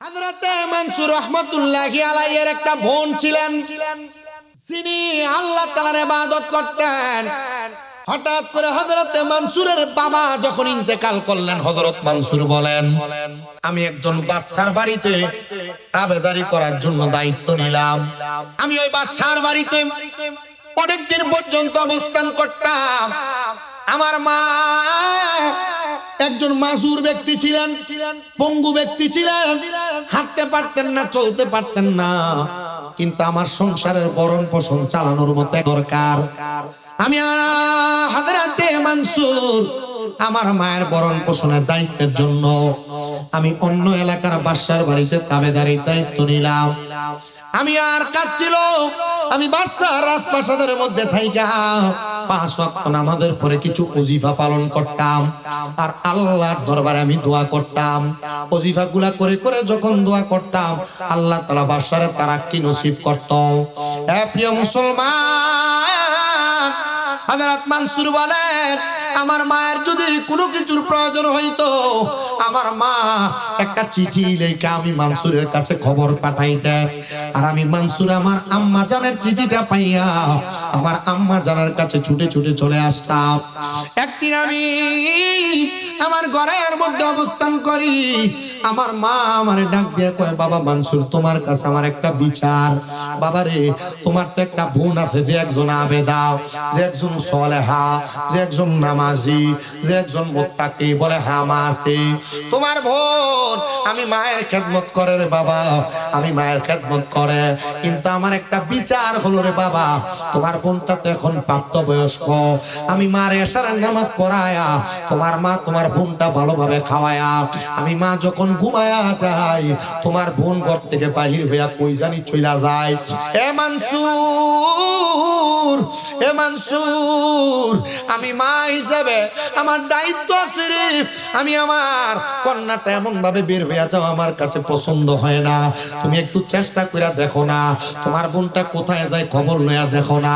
হযরতে মানসুর রাহমাতুল্লাহি আলাইহির একটা বোন ছিলেন, যিনি আল্লাহ তাআলার ইবাদত করতেন। হঠাৎ করে হযরতে মানসুরের বাবা যখন ইন্তেকাল করলেন, হযরত মানসুর বলেন, আমি একজন বাদশার বাড়িতে তাবেদারি করার জন্য দায়িত্ব নিলাম। আমি ওই বাদশার বাড়িতে অনেকদিন পর্যন্ত অবস্থান করতাম। আমার মা একজন মাজুর ব্যক্তি ছিলেন, পঙ্গু ব্যক্তি ছিলেন, হাঁটতে পারতেন না, চলতে পারতেন না, কিন্তু আমার সংসারের ভরণ পোষণ চালানোর মতো দরকার। আমি হযরতে মানসুর আমার মায়ের ভরণ পোষণের দায়িত্বের জন্য আমি অন্য এলাকার বাদশার বাড়িতে তাবেদারির দায়িত্ব নিলাম। আমি আর কাজ ছিল, আমি বাদশার রাজপ্রাসাদের মধ্যে থাইকা 5 ওয়াক্ত নামাজের পরে কিছু ওজিফা পালন করতাম আর আল্লাহর দরবারে আমি দোয়া করতাম। ওজিফাগুলা করে করে যখন দোয়া করতাম, আল্লাহ তাআলা বাদশারে তারাক্কি নসিব করত। এ প্রিয় মুসলমান, হযরত মানসুর বলেন, আমার মায়ের যদি কোনো কিছুর প্রয়োজন হইতো, আমার মা একটা চিঠি লেখা আমি মানসুরের কাছে খবর পাঠাইতেন, আর আমি মানসুর আমার আম্মা জানের চিঠিটা পাইয়া আমার আম্মা জানের কাছে ছুটে ছুটে চলে আসতাম। একদিন আমি আমার ঘরের মধ্যে অবস্থান করি, আমার মা আমার ডাক দিয়ে কয়, বাবা মানসুর, তোমার কাছে আমার একটা বিচার। বাবা রে, তোমার তো একটা বোন আছে, যে একজন আবেদা, যে একজন সলেহা, যে একজন নামাজি, যে একজন মুত্তাকি, বলে হ্যাঁ মা আছে। তোমার বোন আমি মায়ের খেদমত করে রে বাবা, আমি মায়ের খেদমত করে, কিন্তু আমার একটা বিচার হলো রে বাবা, তোমার বোনটা তো এখন প্রাপ্তবয়স্ক, আমি মার এশারের নামাজ পড়ায়া তোমার মা তোমার বোনটা ভালোভাবে খাওয়ায়া, আমি মা যখন ঘুমায়া যায়, তোমার বোন ঘর থেকে বাহির হইয়া কই জানি চইলা যায়। এ মানসুর, এ মানসুর, আমি মা হিসাবে আমার দায়িত্ব আছে রে, আমি আমার কন্যাটা এমন ভাবে বের হইয়া যাও আমার কাছে পছন্দ হয় না, তুমি একটু চেষ্টা করে দেখো না, তোমার বোনটা কোথায় যায় খবর লইয়া দেখো না।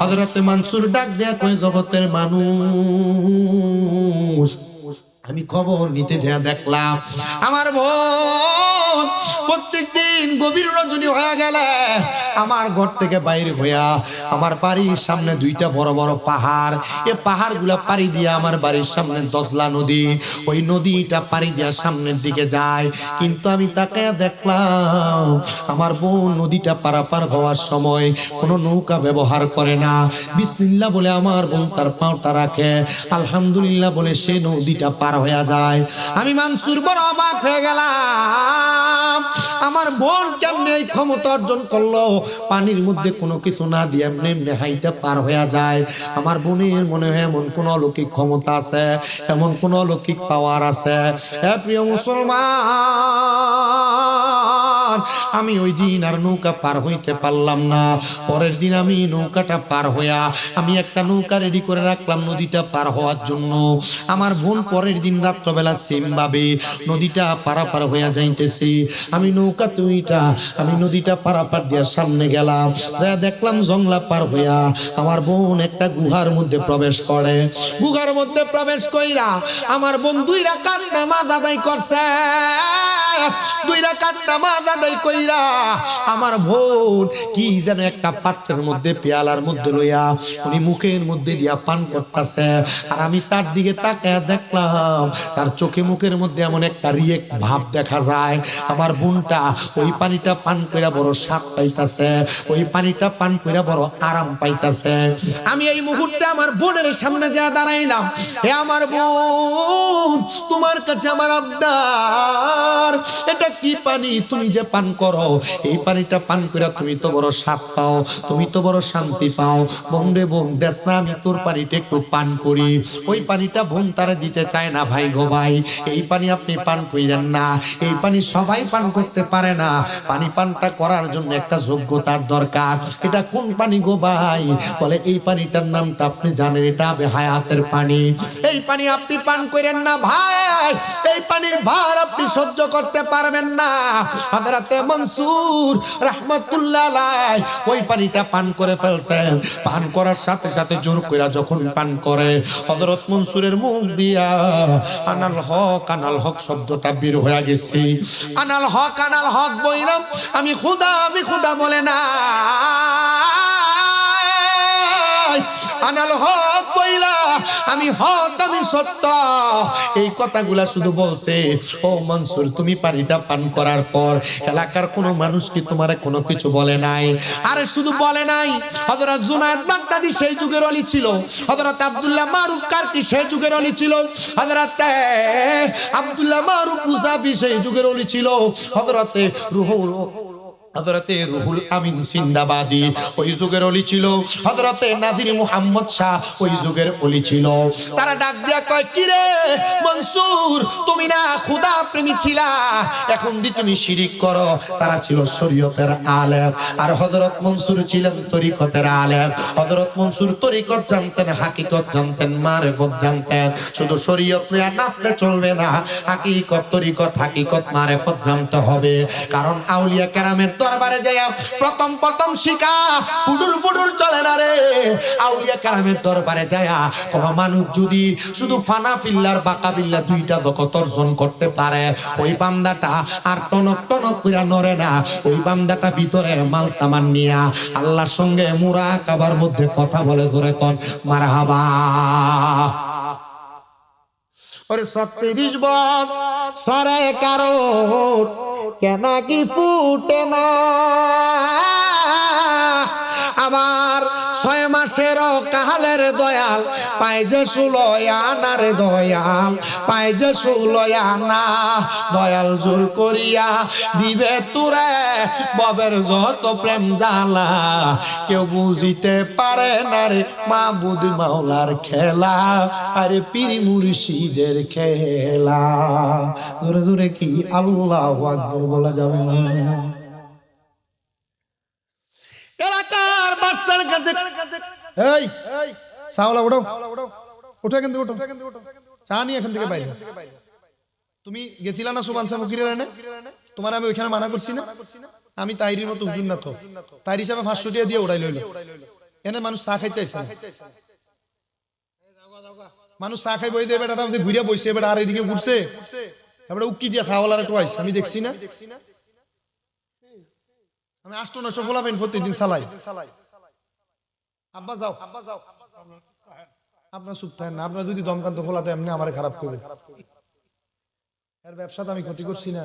হযরতে মানসুর ডাক দেয়া কই, জগতের মানুষ, আমি খবর নিতে যা দেখলাম আমার বোন প্রত্যেকদিন গভীর রজনী হয়ে গেলে আমার ঘর থেকে বাইরে হইয়া আমার বাড়ির সামনে 2টা বড় বড় পাহাড়, এই পাহাড়গুলা পাড়ি দিয়ে আমার বাড়ির সামনে দজলা নদী, ওই নদীটা পাড়ি দিয়ে সামনের দিকে যায়। কিন্তু আমি তাকে দেখলাম আমার বোন নদীটা পারাপার হওয়ার সময় কোনো নৌকা ব্যবহার করে না, বিসমিল্লাহ বলে আমার বোন তার পাওটা রাখে, আলহামদুলিল্লাহ বলে সে নদীটা পার হয়ে যায়। আমি মানসুর বড় অবাক হয়ে গেলাম, আমার বোন কেমনে এই ক্ষমতা অর্জন করলো, পানির মধ্যে কোনো কিছু না দিয়ে এমনি এমনি হাইটা পার হয়ে যায়। আমার বোনের মনে হয় এমন কোন অলৌকিক ক্ষমতা আছে, এমন কোন অলৌকিক পাওয়ার আছে। হে প্রিয় মুসলমান, আমি ওই দিন আর নৌকা পার হইতে পারলাম না। পরের দিন আমি নৌকাটা পার হইয়া আমি একটা নৌকা রেডি করে রাখলাম নদীটা পার হওয়ার জন্য। আমার বোন পরের দিন রাত্রবেলা সেমভাবে নদীটা পারাপার হইয়া যাইতেছি, আমি নৌকা তুইটা আমি নদীটা পারাপার দিয়া সামনে গেলাম, যা দেখলাম জংলা পার হইয়া আমার বোন একটা গুহার মধ্যে প্রবেশ করে। গুহার মধ্যে প্রবেশ কইরা আমার বোন 2 রাকাত নামাজ আদায় করছে। 2 রাকাত নামাজ আদায় কইরা আমার বোন কি যেন একটা পাত্রের মধ্যে পেয়ালার মধ্যে লইয়া উনি মুখের মধ্যে দিয়া পান করতেছে, আর আমি তার দিকে তাকায় দেখলাম তার চোখে মুখের মধ্যে এমন একটা রিয়েক ভাব দেখা যায়। আমার বোনটা ওই পানিটা পান কইরা বড় স্বাদ পাইতাছে, ওই পানিটা পান কইরা বড় আরাম পাইতাছে। আমি এই মুহূর্তে আমার বোনের সামনে যা দাঁড়াইলাম, হে আমার বোন, তোমার কাছে আমার আবদার, এটা কি পানি তুমি যে পান করো, এই পানিটা পান কইরা তুমি তো বড় স্বাদ পাও, তুমি তো বড় শান্তি পাও। বোন রে বোন, দেখ না আমি তোর পানিটা একটু পান করি। ওই পানিটা বোন তারা দিতে চায় না, ভাই গো ভাই, এই পানি আপনি পান কইরেন না, এই পানি সবাই পান করতে পারে না, পানি পানটা করার জন্য একটা যোগ্যতার দরকার। এটা কোন পানি গো ভাই? বলে এই পানিটার নামটা আপনি জানেন, এটা হায়াতের পানি, এই পানি আপনি পান করেন না ভাই, এই পানির ভার আপনি সহ্য করতে করতে পারবেন না। হযরতে মনসুর রাহমাতুল্লাহ আলাইহি ওই পানিটা পান করে ফেলছেন। পান করার সাথে সাথে জোর কইরা যখন পান করে হযরত মনসুরের মুখ দিয়া আনাল হক শব্দটা বের হয়ে গেছে। আনাল হক বইলাম আমি খোদা বলে না, আনাল হক বইলা আমি সত্য, এই কথাগুলা শুধু বলছে। ও মনসুর, তুমি পানিটা পান করার পর এলাকার কোনো মানুষ কি তোমারে কোনো কিছু বলে নাই? আরে শুধু বলে নাই, হযরত জুনায়েদ বাগদাদি সেই যুগের ওলি ছিল, হযরত আব্দুল্লাহ মারুফ কারকি সেই যুগের ওলি ছিল, হযরত আব্দুল্লাহ মারুফ মুসাফি সেই যুগের ওলি ছিল, হযরতে রুহুল আমিন সিন্দাবাদী ওই যুগের ওলি ছিল, হযরতে নাজির মুহাম্মদ শাহ ওই যুগের ওলি ছিল। তারা ডাক দিয়া কয়, কি রে মনসুর, তুমি না খোদা প্রেমী ছিলা, এখন দি তুমি শিরিক করো। তারা ছিল শরীয়তের আলেম, আর হযরত মনসুর ছিলেন তরিকতের আলেম। হযরত মনসুর তরিকত জানতেন, হাকিকত জানতেন, মারিফত জানতেন। শুধু শরীয়ত নিয়ে নাচতে চলবে না, হাকিকত, তরিকত, হাকিকত, মারিফত জানতে হবে। কারণ আউলিয়া কেরামের দরবারে যাইয়া প্রথম শিখা ফুডুর চলে না রে। আউলিয়া কেরামের দরবারে যাইয়া কোন মানুষ যদি শুধু ফানা ফিল্লার বাঁকা বিল্লা দুইটা জগৎ অর্জন করতে পারে, ওই বান্দাটা আর টনক কইরা নড়ে না। ওই বান্দাটা ভিতরে মাল সামান নিয়া আল্লাহর সঙ্গে মুরাকাবার মধ্যে কথা বলে, ধরে কোন মারহাবা। ওরে ৩৬ বছর সরে কারো কেন কি ফুটে না, আমার ৬ মাসের কাহালের দয়াল পাই যে ১৬ আনার দয়াল পাই যে ১৬ আনা। দয়াল জোর করিয়া দিবে তোরে ববের যত প্রেম জ্বালা, কেউ বুঝিতে পারে না রে মাবুদ মাওলার খেলা, আরে পীর মুর্শিদের খেলা। জোরে জোরে কি আল্লাহু আকবার বলা যাবে না? এলাকার বাদশার কাছে এই সাওলা ওঠো এখান থেকে, ওঠো চা নিয়ে এখান থেকে বাইরে। তুমি গেছিলা না সুবহান শাহ ফকিরের এনে? তোমার আমি ওইখানে মানা করছি না? আমি তাইরির মতো হুজুর না তো, তাইর হিসাবে ৫০০ টাকা দিয়ে উড়াই লইল। এনে মানুষ চা খাইতে আইছে না, মানুষ চা খাই বই দিয়ে বেটাটা ঘুরিয়া বইছে, বেটা আর এইদিকে ঘুরছে, এবারে উকি দিয়া খাওয়ালার একটু আইছে, আমি দেখছি না। আমি ৮-৯০০ ফোলাপেন প্রতিদিন চালাই। আব্বা যাও, আপনার চুপ থাকেন না, আপনার যদি দমকান্ত ফোলাতে এমনি আমার খারাপ করবে। এর ব্যবসাতে আমি ক্ষতি করছি না,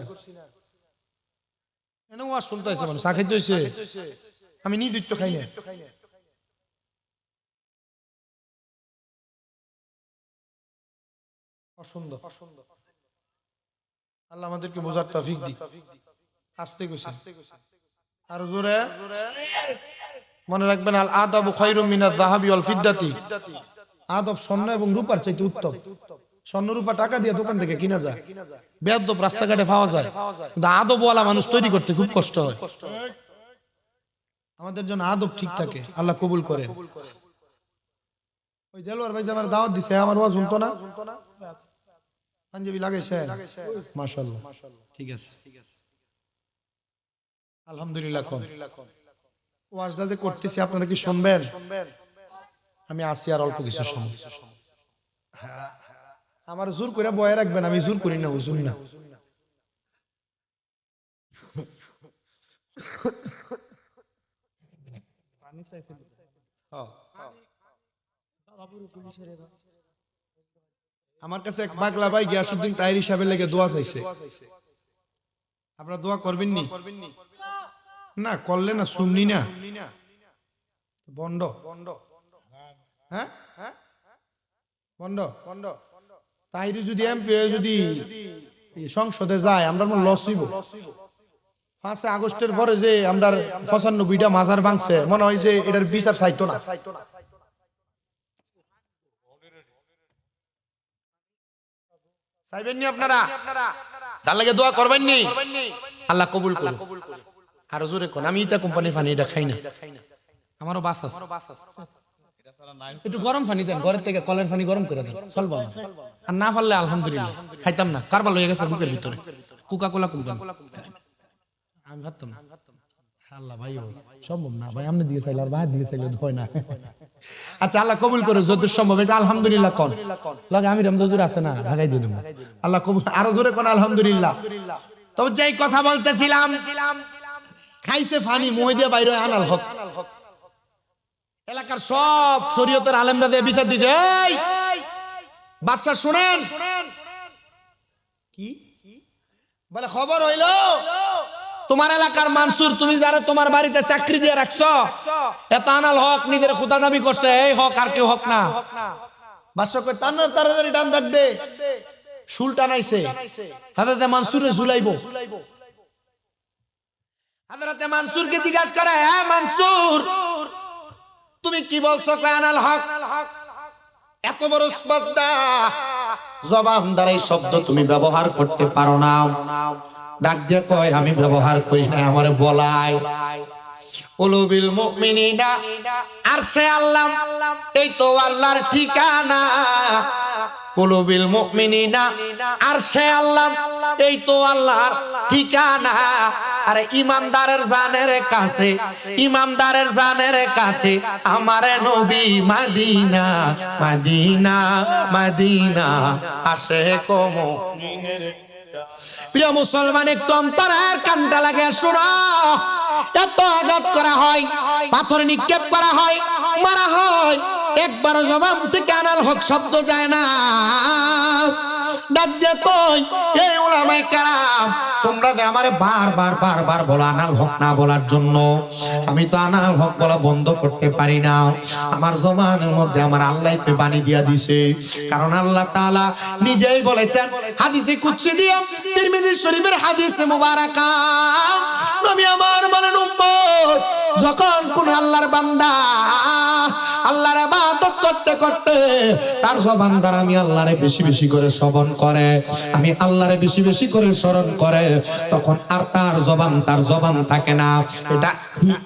এনে ওয়াজ শুনতে হয়েছে, মানুষ চা খাইতে হয়েছে, আমি নিজ তো খাই না। অসুন্দর, আল্লাহ আমাদেরকে বোঝার তৌফিক দিক। আসতে গেছে আর জোরে মনে রাখবেন, আল আদাবু খায়রুম মিনাজ যাহাবি ওয়াল ফিদ্দাতি। আদব স্বর্ণ এবং রূপার চাইতে উত্তম। স্বর্ণ রূপা টাকা দিয়ে দোকান থেকে কিনা যায়, বেয়াদব রাস্তাঘাটে পাওয়া যায়, কিন্তু আদবওয়ালা মানুষ তৈরি করতে খুব কষ্ট হয়। আমাদের জন্য আদব ঠিক থাকে, আল্লাহ কবুল করেন। ওই দেলোয়ার ভাই যে আমার দাওয়াত দিছে, আমার ওয়াজ শুনতো না, পাঞ্জাবি লাগাইছে, মাশাআল্লাহ, ঠিক আছে, আলহামদুলিল্লাহ। ওয়াজটা যে করতেছি আপনারা কি শুনবেন? আমি আসি আর অল্প কিছু সময়। আমার জোর করে বয়ে রাখবেন, আমি জোর করি না, হুজুর না। আমার কাছে এক পাগলা ভাই গিয়াসউদ্দিন তাহির হিসাবে লেগে দোয়া চাইছে, আপনারা দোয়া করবেন নি? না করলে না শুননি না, বন্ড, হ্যাঁ বন্ড। তাহির যদি এমপি যদি সংসদে যায়, আমরা লস হইব। ৫ আগস্টের পরে যে আমরা ৯৫টা মাজার ভাঙছে, মনে হয় যে এটার বিচার চাইতো না। চাইবেন নি আপনারা? তার লাগে দোয়া করবেন নি? আল্লাহ কবুল করুন। আর জোরে কোন, আমি ইটা কোম্পানি ফানি এটা খাই না, আমারও বাস আছে। একটু গরম পানি দেন, ঘরের থেকে কলের পানি গরম করে দেন, চলবো না। আর না পারলে আলহামদুলিল্লাহ খাইতাম না, কারবার লয়ে গেছে বুকের ভিতরে। কোকা কোলা কুলবেন, আমি ভাবতাম না। আল্লাহ ভাই সম্ভব না ভাই, আপনি দিকে চাইলে আর ভাই দিকে চাইলে হয় না। আচ্ছা আল্লাহ কবুল করুক যত সম্ভব। এটা আলহামদুলিল্লাহ কোন লাগে, আমি রমজাজুর আছে না ভাগাই দিয়ে দেবো। আল্লাহ কবুল, আরো জোরে কোন আলহামদুলিল্লাহ। তবে যেই কথা বলতেছিলাম, খাইছে ফানি মই দিয়ে বাইরে আনাল হক। এলাকার সব শরীয়তের আলেমরা দিয়ে বিচার দিতে, এই বাদশা শুনেন কি বলে, খবর হইলো তোমার এলাকার মানসুর, তুমি যারা তোমার বাড়িতে চাকরি দিয়ে রাখছো, এত আনাল হক নিজের খুদা দাবি করছে, এই হক আর কেউ হক না। বাদশা কই তান্নার তাড়াতাড়ি ডান ডাক দে, সুলতান আইছে, হাজরতে মানসুরে ঝুলাইবো। হাজরতে মানসুরকে জিজ্ঞাসা করে, হ্যাঁ মানসুর তুমি কি বলছো? কয় আনাল হক। এত বড় স্পর্ধা, জবান দ্বারা এই শব্দ তুমি ব্যবহার করতে পারো না। ডাক দিয়ে কয় আমি ব্যবহার করি না, আমারে বলাই। কুলুবিল মুমিনিনা আরশে আল্লাহ, এই তো আল্লাহর ঠিকানা। কুলুবিল মুমিনিনা আরশে আল্লাহ, এই তো আল্লাহর ঠিকানা। আরে ইমানদারের জানের কাছে, ইমানদারের জানের কাছে আমার নবী মদিনা, মদিনা মদিনা আসে কমো। প্রিয় মুসলমান, একটু অন্তরের কানটা লাগে শোনো। এত আঘাত করা হয়, পাথর নিক্ষেপ করা হয়, মারা হয়, একবারও জবান থেকে আনাল হক শব্দ যায় না। ডাক দিয়ে কই, এই উলামায়ে কেরাম তোমরা যে আমারে বারবার বারবার বলো আনাল হক না বলার জন্য, আমি তো আনাল হক বলা বন্ধ করতে পারি না। আমার জবানের মধ্যে আমার আল্লাহ তো বাণী দিয়া দিছে, কারণ আল্লাহ তাআলা নিজেই বলেছেন হাদিসে কুদসি দিয়া, তিরমিজি শরীফের হাদিসে মুবারাকা, নবী আমার বলেন উম্মত যখন কোন আল্লাহর বান্দা আল্লাহর ইবাদত করতে করতে তার জবান দ্বারা আমি আল্লাহরে বেশি বেশি করে শ্রবণ করে, আমি আল্লাহরে বেশি বেশি করে স্মরণ করে, তখন আর তার জবান থাকে না, এটা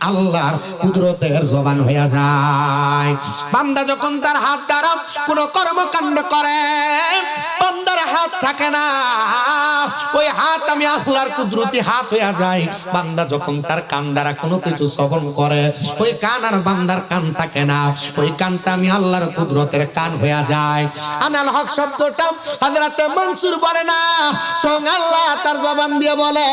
আল্লাহর কুদরতের জবান হয়ে যায়। বান্দা যখন তার হাত দ্বারা কোন কর্মকাণ্ড করে, বান্দার হাত থাকে না, ওই হাত আমি আল্লাহর কুদরতি হাত হয়ে যায়। বান্দা যখন তার কান দ্বারা কোনো কিছু শ্রবণ করে, ওই কান আর বান্দার কান থাকে না, ওই কানটা আমি আল্লাহর কুদরতের কান হয়ে যায়। আনাল হক শব্দটা হযরতে মনসুর বলে না, স্বয়ং আল্লাহ তার জবান দিয়ে বলে।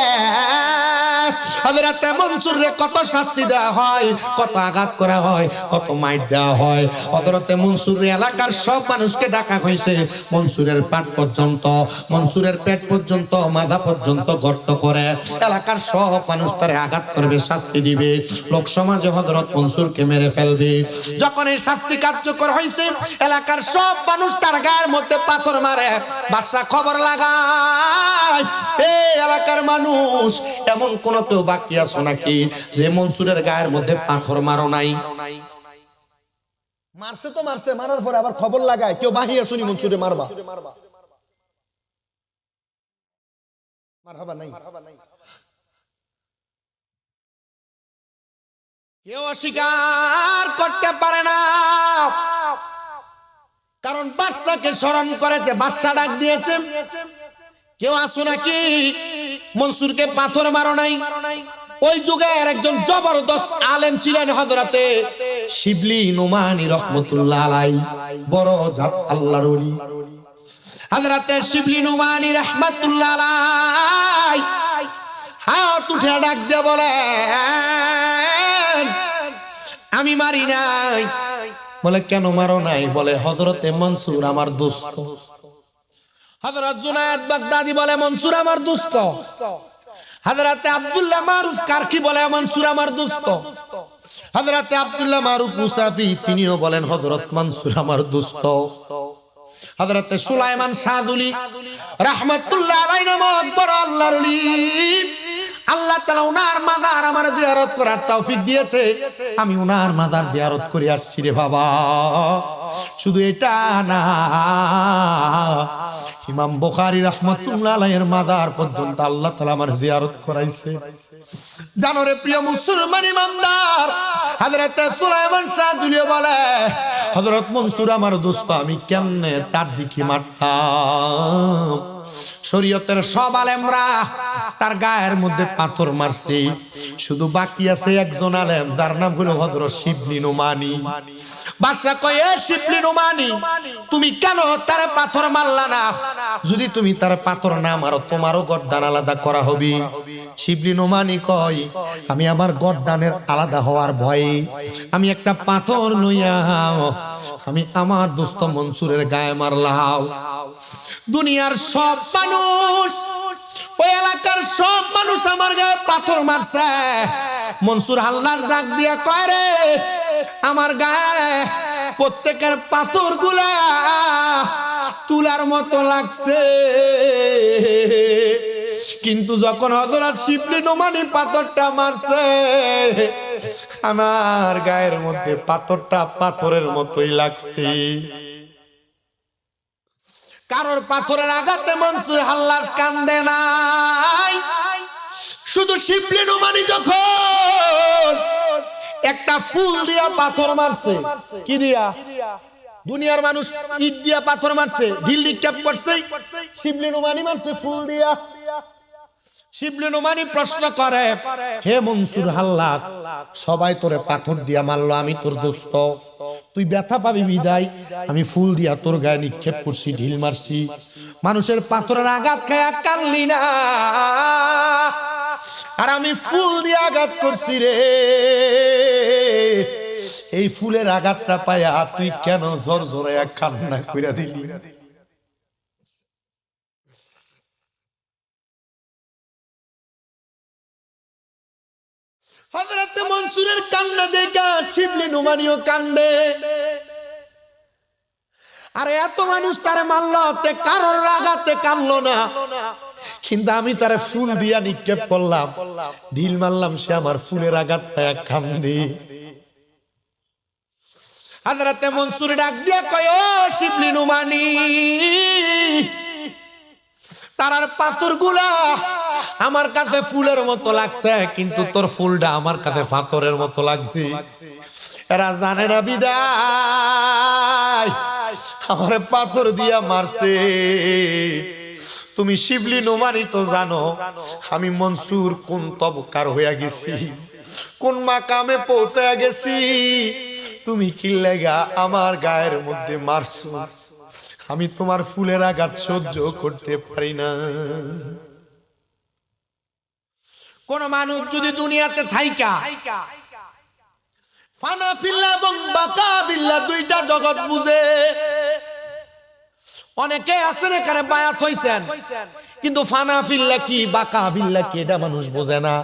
হযরতে মনসুরে কত শাস্তি দেওয়া হয়, কত আঘাত করা হয়, কত মাইর দেওয়া হয়। হযরতে মনসুরের এলাকার সব মানুষকে ডাকা হয়েছে, মনসুরের পাট পর্যন্ত, মনসুরের পেট পর্যন্ত, মাথা পর্যন্ত গর্ত করে এলাকার সব মানুষ তারে আঘাত করবে, শাস্তি দিবে। লোক সমাজে হযরত মনসুরকে মেরে ফেলবে। যখন এই শাস্তি কার্যকর হয়েছে, এলাকার সব মানুষ তার গায়ের মধ্যে পাথর মারে। বাদশা খবর লাগায়, এই এলাকার মানুষ এমন কোন কেউ বাকি আছো নাকি যে মনসুরের গায়ের মধ্যে পাথর মারো নাই? মারছে তো মারছে, মারার পরে আবার খবর লাগায় কেউ বাকি আছো নি মনসুরে মারবা? মারহাবা নাই, কেউ অস্বীকার করতে পারে না, কারণ বাদশাকে স্মরণ করেছে, বাদশা ডাক দিয়েছে, কেউ আসো নাকি মনসুরকে পাথর মারো নাই? ওই যুগের একজন জবরদস্ত আলেম ছিলেন হযরতে শিবলি নুমানি রাহমাতুল্লাহ আলাইহি, বড় জাত আল্লাহর ওলি হযরতে শিবলি নুমানি রাহমাতুল্লাহ আলাইহি হাত উঠে ডাক দিয়ে বলে, আমি মারি নাই। বলে কেন মারো নাই? বলে হযরতে মনসুর আমার দোস্ত। হযরত জুনায়েদ বাগদাদি বলে মনসুর আমার দোস্ত। হযরতে আব্দুল্লাহ মারুফ কারকি বলে মনসুর আমার দোস্ত। হযরতে আব্দুল্লাহ মারুফ মুসাফি তিনিও বলেন হযরত মনসুর আমার দোস্ত। হযরতে সুলাইমান সাদুলি রাহমাতুল্লাহ আলাইহি নামক বড় আল্লাহর ওলি, আল্লাহ তাআলা উনার মাজার আমার জিয়ারত করার তৌফিক দিয়েছে, আমি উনার মাজার জিয়ারত করে আসছি রে বাবা। শুধু এটা না, ইমাম বুখারী রাহমাতুল্লাহ আলাইহির মাজার পর্যন্ত আল্লাহ তাআলা আমার জিয়ারত করাইছে। জানো রে প্রিয় মুসলমান ইমানদার, হযরত সুলাইমান শাহ দুলিয়া বলে, হযরত মনসুর আমার দোস্ত, আমি কেমনে তার দিকে মারতাম। শরীয়তের সব আলেমরা তার গায়ের মধ্যে পাথর মারছে, শুধু বাকি আছে একজন আলেম, যার নাম হলো হযরত শিবলি নোমানী। বাদশা কয়, এ শিবলি নোমানী, তুমি কেন তার পাথর মারলা না? যদি তুমি তার পাথর না মারো, তোমারও গর্দান আলাদা করা হবে। শিবলি নোমানী কয়, আমি আমার গর্দানের আলাদা হওয়ার ভয়ে আমি একটা পাথর লইয়া আমি আমার দোস্ত মনসুরের গায়ে মারলাম। দুনিয়ার সব মানুষ, ওই এলাকার সব মানুষ আমার গায়ে পাথর মারছে। মনসুর হাল্লাস ডাক দিয়া কয়, রে আমার গায়ে প্রত্যেকের পাথর গুলা তুলার মতো লাগছে, কিন্তু যখন হযরত শিবলি নোমানী পাথরটা মারছে, আমার গায়ের মধ্যে পাথরটা পাথরের মতোই লাগছে। কারোর পাথরের আঘাতে মনসুর হাল্লাস কান্দে নাই, শুধু শিবলি নোমানী যখন একটা ফুল দিয়া পাথর মারছে। কি দিয়া? দুনিয়ার মানুষ ইট দিয়া পাথর মারছে, ঢিল নিক্ষেপ করছে, শিবলি নোমানী মারছে ফুল দিয়া। শিবলি নোমানী প্রশ্ন করে, হে মনসুর হাল্লাস, সবাই তোরে পাথর দিয়া মারলো, আমি তোর দোস্ত, তুই ব্যথা পাবি বিদায় আমি ফুল দিয়া তোর গায়ে নিক্ষেপ করছি, ঢিল মারছি, মানুষের পাথরের আঘাত খায়া কানলি না, আর আমি ফুল দিয়ে আঘাত করছি রে। এই ফুলের আঘাতটা পায়া তুই কেন জোর জোরে কান্না কইরা দিলি? হযরত মনসুরের কান্না দেখা শিবলি নোমানীও কান্দে। আরে এত মানুষ তারে মারলো, তে কারোর আঘাতে কানলো না, কিন্তু আমি তারে ফুল দিয়া নিক্ষেপ করলাম, ঢিল মারলাম, সে আমার ফুলের আঘাত পায়া কান্দে। হযরত মনসুর ডাক দিয়া কয়, ও শিবলি নোমানী, তারার পাথর গুলা আমার কাছে ফুলের মতো লাগছে, কিন্তু তোর ফুলটা আমার কাছে পাথরের মতো লাগছে। এরা জানে না বিদায় আমারে পাথর দিয়া মারছে। তুমি শিবলি নোমানী তো জানো আমি মনসুর কোন তবকার হইয়া গেছি, কোন মাকামে পৌঁছে গেছি, তুমি কি লাগা আমার গায়ের মধ্যে মারছো? আমি তোমার ফুলের আঘাত সহ্য করতে পারি না। কোন মানুষ যদি দুনিয়াতে থাইকা ফানা ফিল্লা এবং বাকা বিল্লাহ দুইটা জগৎ বুঝে, অনেকে আছেন এখানে বায়াত হইছেন, কিন্তু ফানা ফিল্লা কি বাকা বিল্লাহ কি এটা মানুষ বোঝে না।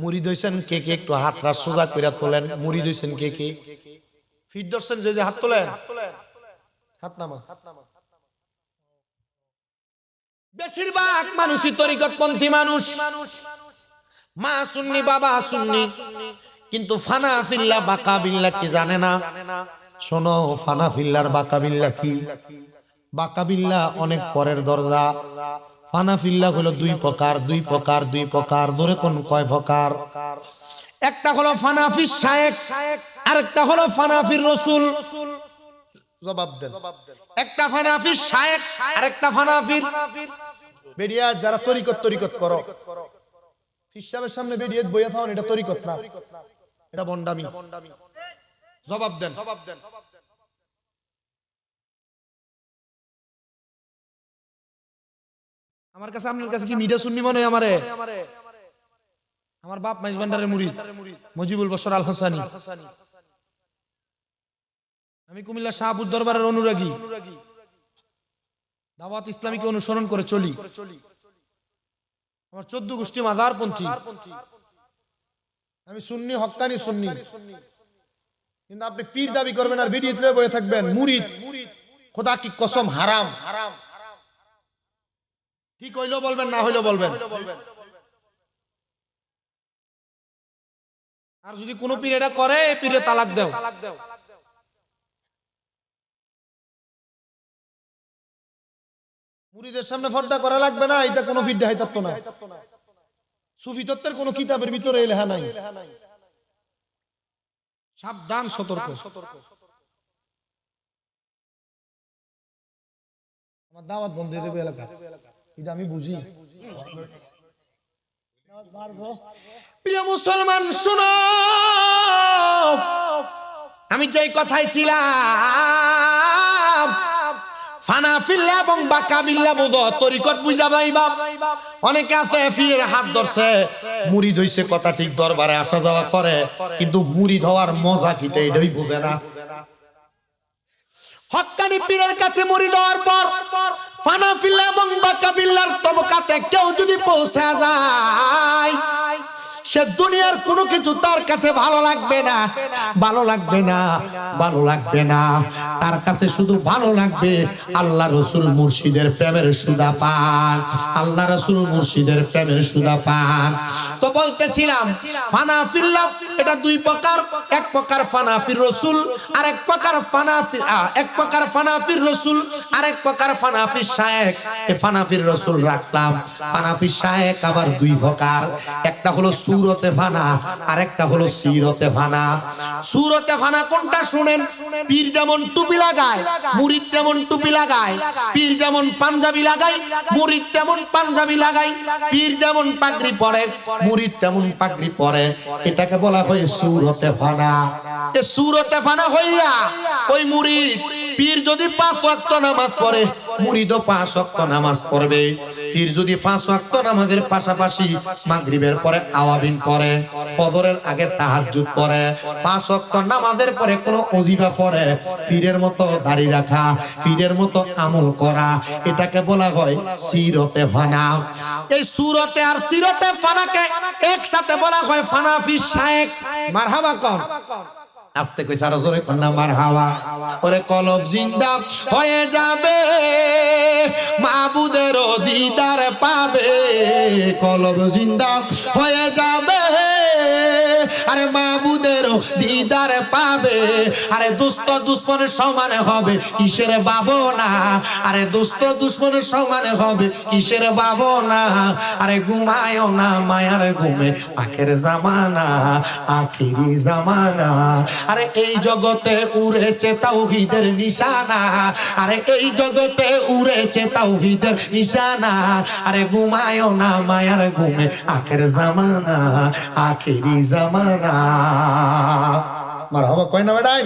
মুরিদ হইছেন কে কে? একটু হাতটা সোজা কইরা তোলেন। মুরিদ হইছেন কে কে? ফিট ধরছেন যে হাত তোলেন, হাত নামা। বেশিরভাগ মানুষই তরিকতপন্থী মানুষ, মা সুন্নি বাবা সুন্নি, কিন্তু ফানা ফিল্লা বাকা বিল্লাহ কি জানে না। শোনো, ফানা ফিল্লার বাকা বিল্লাহ কি? বাকা বিল্লাহ অনেক পরের দরজা। ফানা ফিল্লাহ হলো দুই প্রকার, দুই প্রকার, দুই প্রকার। ধরে কোন কয় প্রকার? একটা হলো ফানাফির শায়েখ, আরেকটা হলো ফানাফির রসুল। জবাব দেন। একটা ফানাফির শায়েখ, আরেকটা ফানাফির বেরিয়া। যারা তরিকত করো, ফিসাবের সামনে বেরিয়ে বইয়া থাকুন, এটা তরিকত না, এটা বন্ডামি। জবাব দেন। আমার কাছে, আপনার কাছে কি মিডা সুন্নি মনে হয়? আমারে আমার বাপ মাইজ ভান্ডারের মুরিদ মুজিবুল বশর আল হোসানি। আমি কুমিল্লা শাহপুর দরবারের অনুরাগী, দাওয়াত ইসলামীকে অনুসরণ করে চলি। আমার 14 গোষ্ঠী মাজারপন্থী। আমি সুন্নি, হক্কানি সুন্নি। কিন্তু আপনি পীর দাবি করবেন আর ভিডিওতে বসে থাকবেন মুরিদ। খোদা কি কসম, হারাম। ঠিক হইলেও বলবেন, না হইলেও বলবেন। আর যদি কোনো পীর এটা করে, পীরে তালাক দাও। মুরিদের সামনে পর্দা করা লাগবে না, এটা কোনো পীর দেখাই থাকতো না। সুফি তত্ত্বের কোন কিতাবের ভিতরে এই লেখা নাই। সাবধান, সতর্ক। আমার দাওয়াত বন্ধ হয়ে যাবে এলাকা, এটা আমি বুঝি। প্রিয় মুসলমান শুনো, আমি যেই কথাই ছিলাম, ফানা ফিল্লা এবং বাকা বিল্লা বুঝ তরিকত বুঝা পাইবা। অনেকে আছে ফিরের হাত ধরছে, মুরিদ হইছে, কথা ঠিক, দরবারে আসা যাওয়া করে, কিন্তু মুরিদ হওয়ার মজা কি এটাই বুঝে না। হক্কানি পীরের কাছে মুরিদ হওয়ার পর ফানা ফিল্লা এবং বাকা বিল্লার তবকাতে কেউ যদি পৌঁছে যায়, সে দুনিয়ার কোনো কিছু তার কাছে ভালো লাগবে না, ভালো লাগবে না, ভালো লাগবে না। তার কাছে শুধু ভালো লাগবে আল্লাহ রসুল মুর্শিদের প্রেমের সুধা পান, আল্লাহ রসুল মুর্শিদের প্রেমের সুধা পান। তো বলতেছিলাম ফানা ফিল্লাহ এটা দুই প্রকার, এক প্রকার ফানাফির রসুল, আর এক প্রকার ফানাফির রসুল, আর এক প্রকার ফানাফির শায়েখ। এই ফানাফির রসুল রাখলাম, ফানাফির শায়েখ আবার দুই প্রকার, একটা হলো সুরতে ফানা, আরেকটা হলো সিরতে ফানা। সুরতে ফানা কোনটা শুনেন? পীর যেমন টুপি লাগায়, মুরিদ তেমন টুপি লাগায়। পীর যেমন পাঞ্জাবি লাগায়, মুরিদ তেমন পাঞ্জাবি লাগায়। পীর যেমন পাগড়ি পরে, মুরিদ তেমন পাগড়ি পরে। এটাকে বলা হয় সুরতে ফানা। এ সুরতে ফানা হইয়া ওই মুরিদ, পীর যদি 5 ওয়াক্ত নামাজ পড়ে, মুরিদও 5 ওয়াক্ত নামাজ পড়বে। পীর যদি 5 ওয়াক্ত নামাজের পাশাপাশি মাগরিবের পরে আওয়াবিন পড়ে, ফজরের আগে তাহাজ্জুদ পড়ে, 5 ওয়াক্ত নামাজের পরে কোন ওজিফা পড়ে, পীরের মতো দাড়ি রাখা, পীরের মতো আমল করা, এটাকে বলা হয় সিরতে ফানা। এই সুরতে আর সিরতে ফানাকে একসাথে বলা হয় ফানাফি শায়েখ। মারহাবা কোন আস্তে কই সারা জোরে কোন না মারহাবা। ওরে কলব জিন্দা হয়ে যাবে, মাবুদের দিদার পাবে, কলব জিন্দা হয়ে যাবে, আরে মাবুদের দিদার পাবে। আরে দোস্ত দুশ্মনের সমান হবে, কিসের ভাবনা? আরে দোস্ত দুশ্মনের সমান হবে, কিসের ভাবনা? আরে ঘুমায়ও না মায়ার ঘুমে, আখের জামানা, আখিরি জামানা। আরে এই জগতে উড়েছে তাওহীদের নিশানা, আরে এই জগতে উড়েছে তাওহীদের নিশানা। আরে ঘুমায়ও না মায়ার ঘুমে, আখের জামানা, আখিরি জামানা। মারহাবা কয় না বেটাই?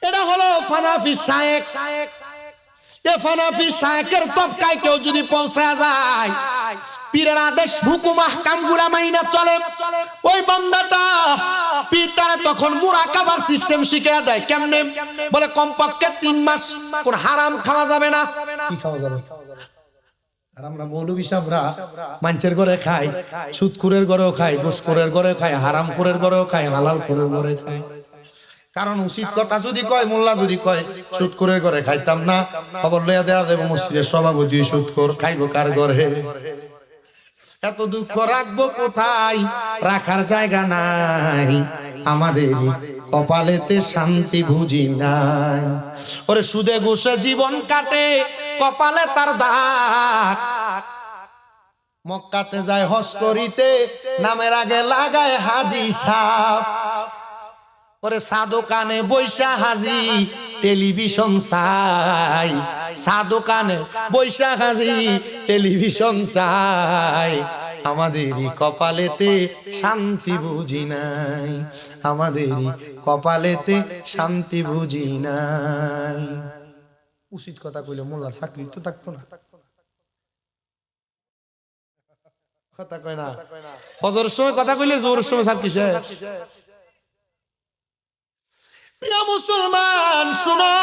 এটা হলো ফানাফি শায়েখ। এ ফানাফি শায়েখের তবকায় কেউ যদি পৌঁছে যায়, পীরের আদেশ হুকুম আহকাম গুলা মাইনা চলে, ওই বান্দাটা পীর তারে তখন মুরাকাবার সিস্টেম শিখিয়ে দেয়। কেমনে? বলে কমপক্ষে 3 মাস কোন হারাম খাওয়া যাবে না। কি খাওয়া যাবে? আর আমরা মৌলভী সাহেবরা মানুষের ঘরে খাই, সুদখোরের ঘরেও খাই, ঘুষখোরের ঘরেও খাই, হারামখোরের ঘরেও খাই, হালালখোরের ঘরে খাই। কারণ উচিত কথা যদি কয়, মোল্লা যদি কয় সুদখোরের ঘরে খাইতাম না, খবর লইয়া দেয়া দেব মসজিদের সভাপতি সুদখোর, খাইবো কার ঘরে? এত দুঃখ রাখবো কোথায়? রাখার জায়গা নাই, আমাদের কপালেতে শান্তি বুঝি নাই। ওরে সুদে ঘুষে জীবন কাটে, কপালে তার দাগ। মক্কাতে যায় হজ করিতে, নামের আগে লাগায় হাজি সাহেব। ওরে সাধু কানে বৈশা হাজি টেলিভিশন চাই, সাধু কানে বৈশা হাজি টেলিভিশন চাই। আমাদেরই কপালেতে শান্তি বুঝি নাই, আমাদেরই কপালেতে শান্তি বুঝি নাই। উচিত কথা কইলে মোল্লার চাকরি তো থাকতো না। কথা কয় না, ফজরের সময় কথা কইলে জোরের সময় স্যার কিসে? প্রিয় মুসলমান শুনো,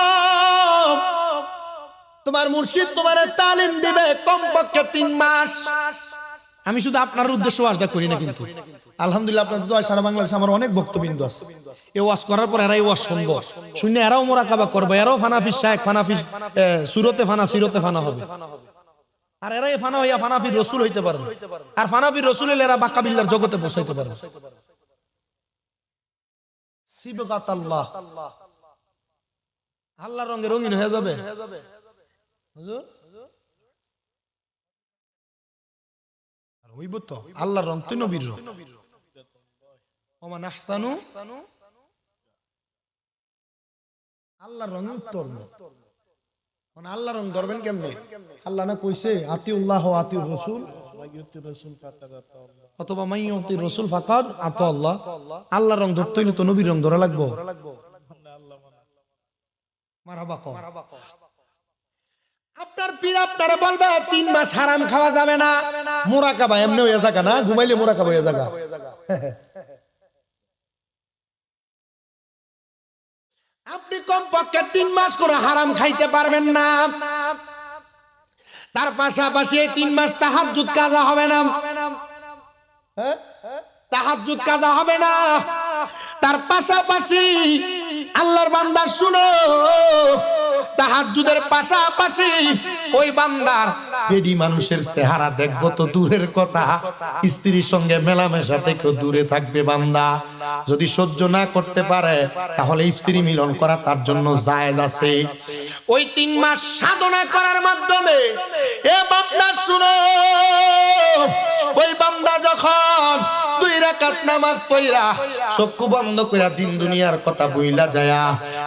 তোমার মুর্শিদ তোমার তালিম দিবে কমপক্ষে 3 মাস। আমি শুধু আপনার উদ্দেশ্য ওয়াজটা করি না, কিন্তু আলহামদুলিল্লাহ আপনাদের দোয়া সারা বাংলাদেশে আমার অনেক ভক্তবৃন্দ আছে। এই ওয়াজ করার পর এরাই ওয়াজ শুনবো, শুনে এরাও মোরাকাবা করবে, এরাও ফানাফি শায়েখ, ফানাফি সুরতে ফানা, সিরতে ফানা হবে। আর এরাই ফানা হইয়া ফানাফির রসুল হইতে পারবে। আর ফানাফির রসুল হইলে এরা বাক্কা বিল্লার জগতে পৌঁছাইতে পারবে। সিবগাতাল্লাহ, আল্লাহর রঙে রঙিন হয়ে যাবে। হুজুর হইব তো আল্লাহর রং তো নবীর রং ওমান আহসানু আল্লাহর রং উত্তর মানে আল্লাহ রং ধরবেন কেমনে আল্লাহ না কইছে আতিউল্লাহ ওয়া আতিউর রাসূল অথবা মাইয়ুতি রাসূল ফাকাদ আতা আল্লাহ আল্লাহর রং ধরতে হইলে তো নবীর রং ধরা লাগবে মারহাবা কও আপনার পীর আপনারে বলবে 3 মাস হারাম খাওয়া যাবে না মুরাকাবা এমনি হয়ে যাবে না ঘুমাইলে মুরাকাবা হয়ে যাবে আপনি কমপক্ষে 3 মাস করে হারাম খাইতে পারবেন না তার পাশাপাশি এই 3 মাস তাহাজ্জুদ কাজা হবে না তাহাজ্জুদ কাজা হবে না তার পাশাপাশি আল্লাহর বান্দা শুনো তাহাজ্জুদের পাশাপাশি ওই বান্দার বেডি মানুষের চেহারা দেখবো তো দূরের কথা স্ত্রীর সঙ্গে মেলামেশা থেকেও দূরে থাকবে বান্দা যদি সহ্য না করতে পারে তাহলে স্ত্রী মিলন করা তার জন্য জায়েজ আছে ওই 3 মাস সাধনা করার মাধ্যমে এ বান্দা শুনো ওই বান্দা যখন 2 রাকাত নামাজ পড়া চক্ষু বন্ধ করে দিন দুনিয়ার কথা বইলা যায়া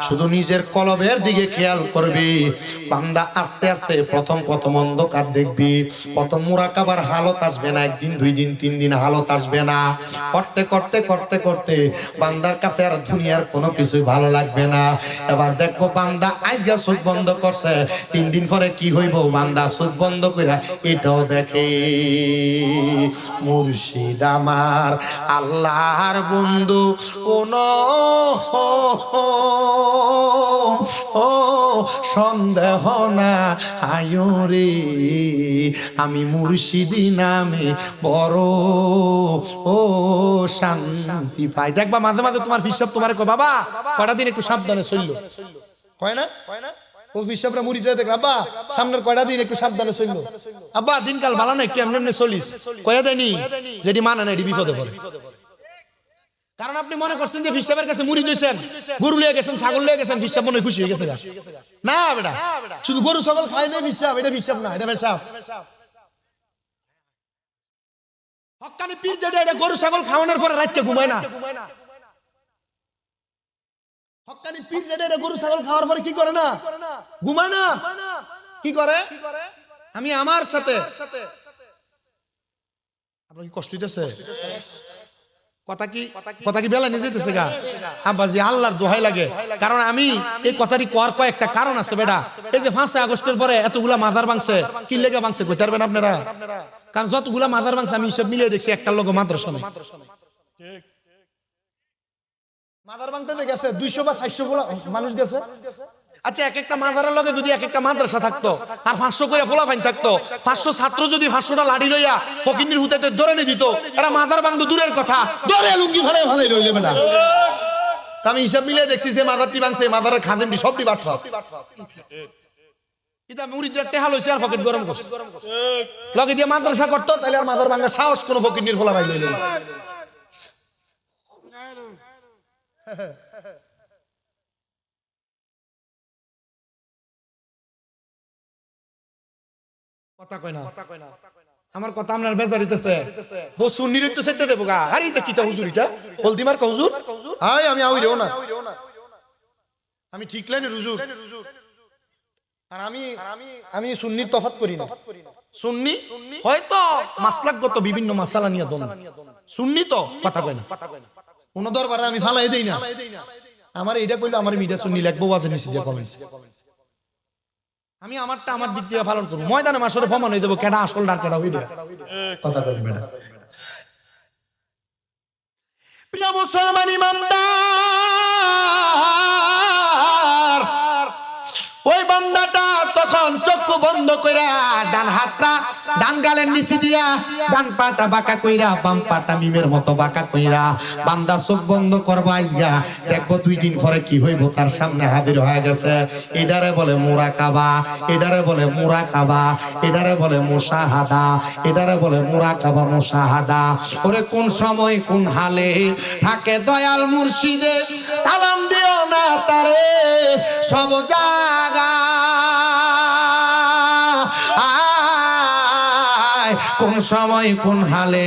শুধু নিজের কলবের দিকে খেয়াল করবি বান্দা আস্তে আস্তে প্রথম অন্ধকার দেখবি প্রথম মুরাকাবার হালত আসবে না একদিন 2 দিন 3 দিন হালত আসবে না করতে করতে বান্দার কাছে আর দুনিয়ার কোনো কিছু ভালো লাগবে না এবার দেখবো বান্দা আজকে চোখ বন্ধ করছে 3 দিন পরে কি হইব বান্দা চোখ বন্ধ কইরা এটাও দেখে মুর্শিদ আমার আল্লাহর বন্ধু কোন সন্দেহ না আয়রে আমি মুর্শিদি নামে বড় শান্তি পাই দেখবা মাঝে মাঝে তোমার হিসাব তোমার কো বাবা কয়টা দিন একটু সাবধানে চললো কয় না ও হিসাবরা মুড়ি যায় দেখ আব্বা সামনের কয়টা দিন একটু সাবধানে চললো আব্বা দিনকাল ভালো না একটু এমনি চলিস কয়া দেয়নি যেটি মানে না এটি বিপদে পড়ে কারণ আপনি মনে করছেন যে হিসাবের কাছে মুড়ি দিয়েছেন গরু লিয়ে গেছেন ছাগল লিয়ে গেছেন হিসাব মনে খুশি হয়ে গেছে না বেটা শুধু গরু ছাগল খাই না হিসাব এটা হিসাব না এটা পেশাব হক্কানি পীর যেটা এটা গরু ছাগল খাওয়ানোর পরে রাতে ঘুমায় না হক্কানি পীর যেটা এটা গরু ছাগল খাওয়ার পরে কি করে না ঘুমায় না কি করে আমি আমার সাথে আপনার কি কষ্ট হইতেছে কথা কি বেলা নিয়ে যেতেছে গা আব্বাজি আল্লাহর দোহাই লাগে কারণ আমি এই কথাটি কর কয়েকটা কারণ আছে বেটা এই যে 5 আগস্টের পরে এতগুলা মাদার ভাঙছে কি লেগে ভাঙছে কইতে পারবেন আপনারা কারণ যতগুলা মাদার ভাঙছে আমি সব মিলিয়ে দেখছি একটা লোক মাদ্রাসা নেই মাদার ভাঙতে গেছে 200 বা 400 মানুষ গেছে আচ্ছা এক একটা মাদারের লগে যদি এক একটা মাদ্রাসা থাকতো আর 500 করে ফলাফাইন থাকতো 500 ছাত্র যদি 500টা লাঠি লইয়া ফকিন্নির হুতাতে ধরে নিয়ে দিত এরা মাদার ভাঙতো দূরের কথা ধরে লুঙ্গি ফেলে ভালোই রইলে না আমি হিসাব মিলিয়ে দেখছি যে মাদারটি ভাঙছে মাদারের খাদেমটি সবটি বাট এটা মুরিদরা টেহা লইছে আর পকেট গরম করছে লগে দিয়ে মাদ্রাসা করতো তাহলে আর মাদার ভাঙা সাহস কোনো ফকিন্নির ফলাফাই লইলে না কথা কয় না আমার কথা আপনার বেজার হইতেছে ও সুন্নির তো সেটা দেবো গা আরে এটা কিতা হুজুর এটা বলতি মার হুজুর আয় আমি আউইরেও না আমি ঠিক লাইনের হুজুর আর আমি সুন্নির তফাত করি না সুন্নি হয়তো মাসলাকগত বিভিন্ন মাসালা নিয়ে দ্বন্দ্ব সুন্নি তো কথা কয় না কোন দরবারে আমি ফালাই দেই না আমার এটা কইলো আমার মিডিয়া সুন্নি লাগবো আছে নিচে দিয়ে কমেন্টস আমি আমারটা আমার দিক থেকে পালন করব ময়দানে মাসরে প্রমাণ হয়ে যাবো কেডা আসল ডাক কেডা হইলো কথা বলবে না প্রিয় মুসলমান ইমানদার ওই বান্দাটা তখন চক্ষু বন্ধ কইরা ডান হাতটা ডান গালের নিচে দিয়া ডান পাটা বাঁকা কইরা বাম পাটা মিমের মতো বাঁকা কইরা বান্দা চোখ বন্ধ করবা আইজগা দেখবো 2 দিন পরে কি হইব তার সামনে হাজির হয়ে গেছে এটারে বলে মুরাকাবা এটারে বলে মুরাকাবা এটারে বলে মুশাহাদা এটারে বলে মুরাকাবা মুশাহাদা ওরে কোন সময় কোন হালে থাকে দয়াল মুর্শিদে সালাম দিও না তারে সব জায়গা যায় কোন সময় কোন হালে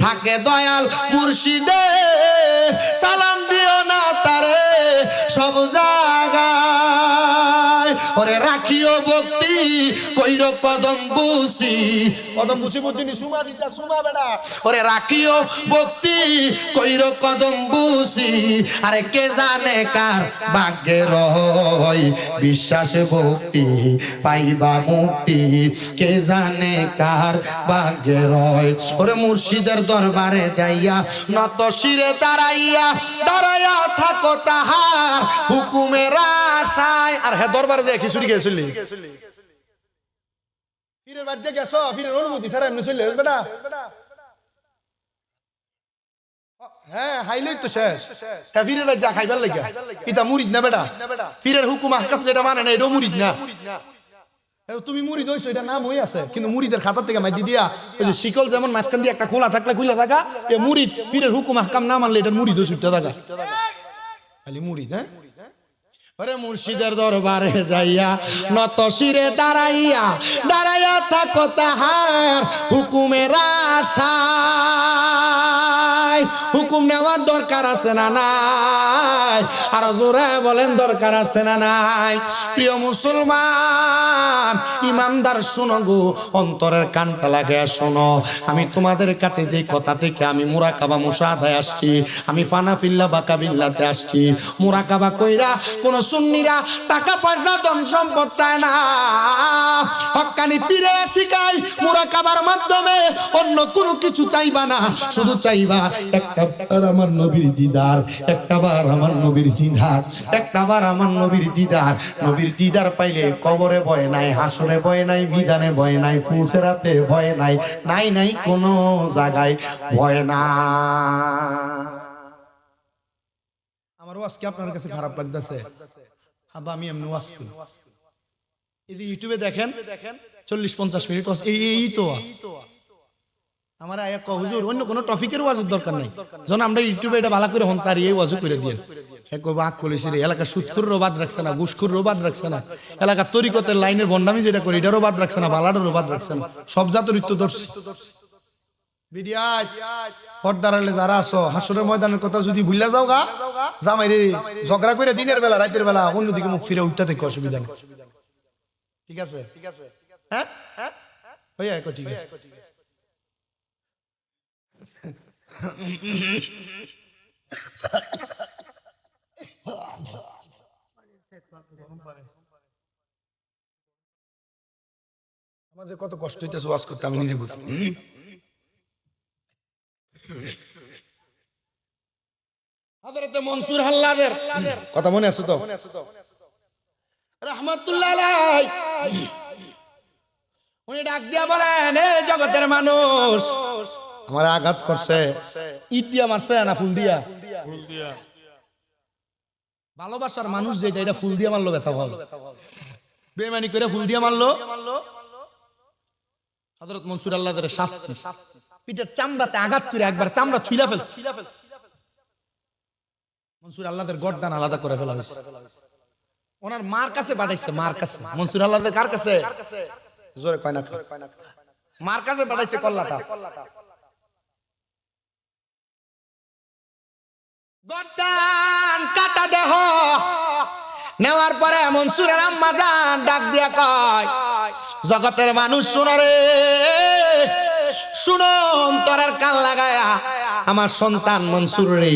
থাকে দয়াল মুর্শিদে সালাম দিও না তারে সব জায়গায় ওরে রাখিও ভক্তি কইরো কদম বুঝি বুঝিনি সুমা দিতা সুমা বেড়া ওরে রাখিও ভক্তি কইরো কদম বুঝি আরে কে জানে কার ভাগ্যে রয় বিশ্বাস ভক্তি পাইবা মুক্তি কে জানে কার ভাগ্যে রয় ওরে মুর্শিদের দরবারে যাইয়া নত শিরে দাঁড়াইয়া দাঁড়াইয়া থাকো তাহার হুকুমের আশায় আর হ্যাঁ দরবারে যাই খিচুড়ি গেছিলি ফিরে বাদ দিয়ে গেছো ফিরের অনুমতি ছাড়া এমনি চলে বেটা হ্যাঁ হাইলেই তো শেষ হ্যাঁ ফিরের যা খাইবার লাগা এটা মুরিদ না বেটা ফিরের হুকুম আহকাম যেটা মানে না এটাও মুরিদ না তুমি মুরিদ হইছো এটা নাম হই আছে কিন্তু মুরিদের খাতা থেকে মাইদি দিয়া ওই যে শিকল যেমন মাঝখান দিয়ে একটা খোলা থাকলে খুলে থাকা এ মুরিদ ফিরের হুকুম আহকাম না মানলে এটা মুরিদ হইছো থাকা খালি মুরিদ হ্যাঁ ওরে মুর্শিদের দরবারে যাইয়া নত শিরে দাঁড়াইয়া দাঁড়াইয়া থাকো তাহার হুকুমের আশায় হুকুম নেওয়ার দরকার আছে না নাই আর জোরে বলেন দরকার আছে না নাই প্রিয় মুসলমান ইমানদার শোনো গো অন্তরের কানটা লাগায়া শোনো আমি তোমাদের কাছে যে কথা থেকে আমি মুরাকাবা মুশাহাদায় আসছি আমি ফানাফিল্লাহ বাকাবিল্লাতে আসছি মুরাকাবা কইরা কোন সুন্নিরা টাকা পয়সা ধন সম্পদ চায় না হক্কানি পীরে শিখাই মুরাকাবার মাধ্যমে অন্য কোনো কিছু চাইবা না শুধু চাইবা একটাবার আমার নবীর দিদার একটাবার আমার নবীর দিদার একটাবার আমার নবীর দিদার নবীর দিদার পাইলে কবরে ভয় নাই হাসরে ভয় নাই বিধানে ভয় নাই ফুলসেরাতে ভয় নাই নাই নাই কোনো জায়গায় ভয় না আমার ওয়াজ কি আপনার কাছে খারাপ লাগতেছে আবা আমি এমনি ওয়াজ করি এই যে ইউটিউবে দেখেন 40-50 মিনিট এই তো ওয়াজ আমার আয়া কও হুজুর অন্য কোনো টপিকের ওয়াজের দরকার নাই যখন আমরা ইউটিউবে এটা ভালো করে হন্তারি এই ওয়াজ করে দিয়েন এক বাক কলেছিল এলাকা সুদখুরও বাদ রাখছে না ঘুষখুরও বাদ রাখছে না এলাকা তরিকতের লাইনের বন্ডামি যেটা করে এটারও বাদ রাখছে না বালাডারও বাদ রাখছে না সব জাতের ইত্যদর্শী বিডিয়ায় ফরদারালে যারা আছো হাসরের ময়দানের কথা যদি ভুলে যাও গা জামাই রে ঝগড়া করে দিনের বেলা রাতের বেলা অন্যদিকে মুখ ফিরে উঠতে থেকে অসুবিধা নেই ঠিক আছে হ্যাঁ ভাইয়া ঠিক আছে আমাদের কত কষ্ট হইতেছে ওয়াজ করতে আমি নিজে বুঝি হযরত মনসুর হাল্লাদের কথা মনে আছে তো রাহমাতুল্লাহ আলাইহি উনি ডাক দিয়া বলেন এই জগতের মানুষ আমার আঘাত করছে ইট দিয়া মারছে না ফুল দিয়া ভালোবাসার মানুষ যেটা এটা ফুল দিয়া মারলো ব্যথা পাওয়া যায় বেঈমানি করে ফুল দিয়া মারলো হযরত মনসুর আল্লাহদের শাস্তি পিঠের চামড়াতে আঘাত করে একবার চামড়া ছুঁইলা ফেলছে মনসুর আল্লাহদের গর্দান আলাদা করে ফেলা হয়েছে ওনার মার কাছে পাঠাইছে মার কাছে মনসুর আল্লাহদের কার কাছে জোরে কয় না মার কাছে পাঠাইছে কল্লাটা গর্দান কাটা দেহ নেওয়ার পরে মনসুরের আম্মা জান ডাক দিয়া কয় জগতের মানুষ শুনো রে শুনো অন্তরের কান লাগায়া আমার সন্তান মনসুর রে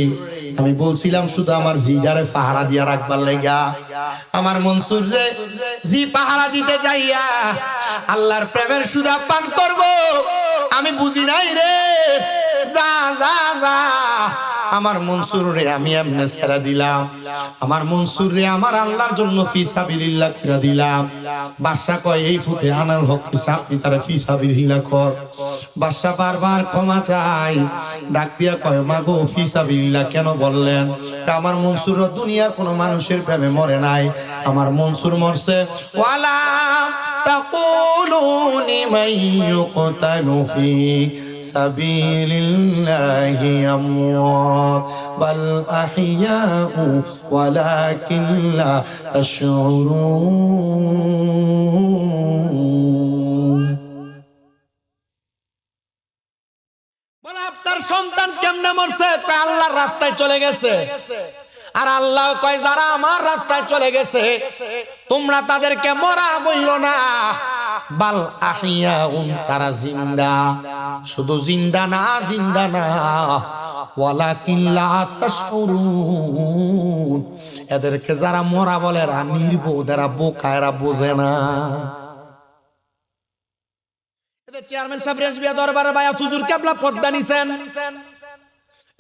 আমি বলছিলাম শুধু আমার জিগারে পাহারা দিয়া রাখবার লাগা আমার মনসুর রে জি পাহারা দিতে যাইয়া আল্লাহর প্রেমের সুধা পান করব আমি বুঝি নাই রে যা যা যা আমার মনসুর রে আমি এমনে ছেড়ে দিলাম আমার মনসুর রে আমার আল্লাহর জন্য ফি সাবিলিল্লাহ করে দিলাম বাদশা কয় এই ফুতে আনার হক আপনি তারা ফি সাবিলিল্লাহ কর বাদশা বারবার ক্ষমা চাই ডাক দিয়া কয় মাগো ফি সাবিলিল্লাহ কেন বললেন আমার মনসুর দুনিয়ার কোনো মানুষের প্রেমে মরে নাই আমার মনসুর মরছে ওয়ালা তাকুলু লিমান ইউকতালু ফি সাবিলিল্লাহি আমওয়াত বাল আহইয়াউ ওয়ালাকিন লা তাশউরুন আপনার সন্তান কেমনে মরছে? কয় আল্লাহর রাস্তায় চলে গেছে। আর আল্লাহ কয় যারা আমার রাস্তায় চলে গেছে তোমরা তাদেরকে মরা বইল না, বাল আহিয়াউন, তারা জিন্দা। শুধু জিন্দা না, জিন্দা না, ওয়ালাকিন লা তাশউরুন, এদেরকে যারা মরা বলে এরা নির্বোধ, এরা বোকা, এরা বোঝে না। এদের চেয়ারম্যান সাহেব রেজবিয়া দরবারে বায়াত হুজুর কেবলা পর্দা নিছেন।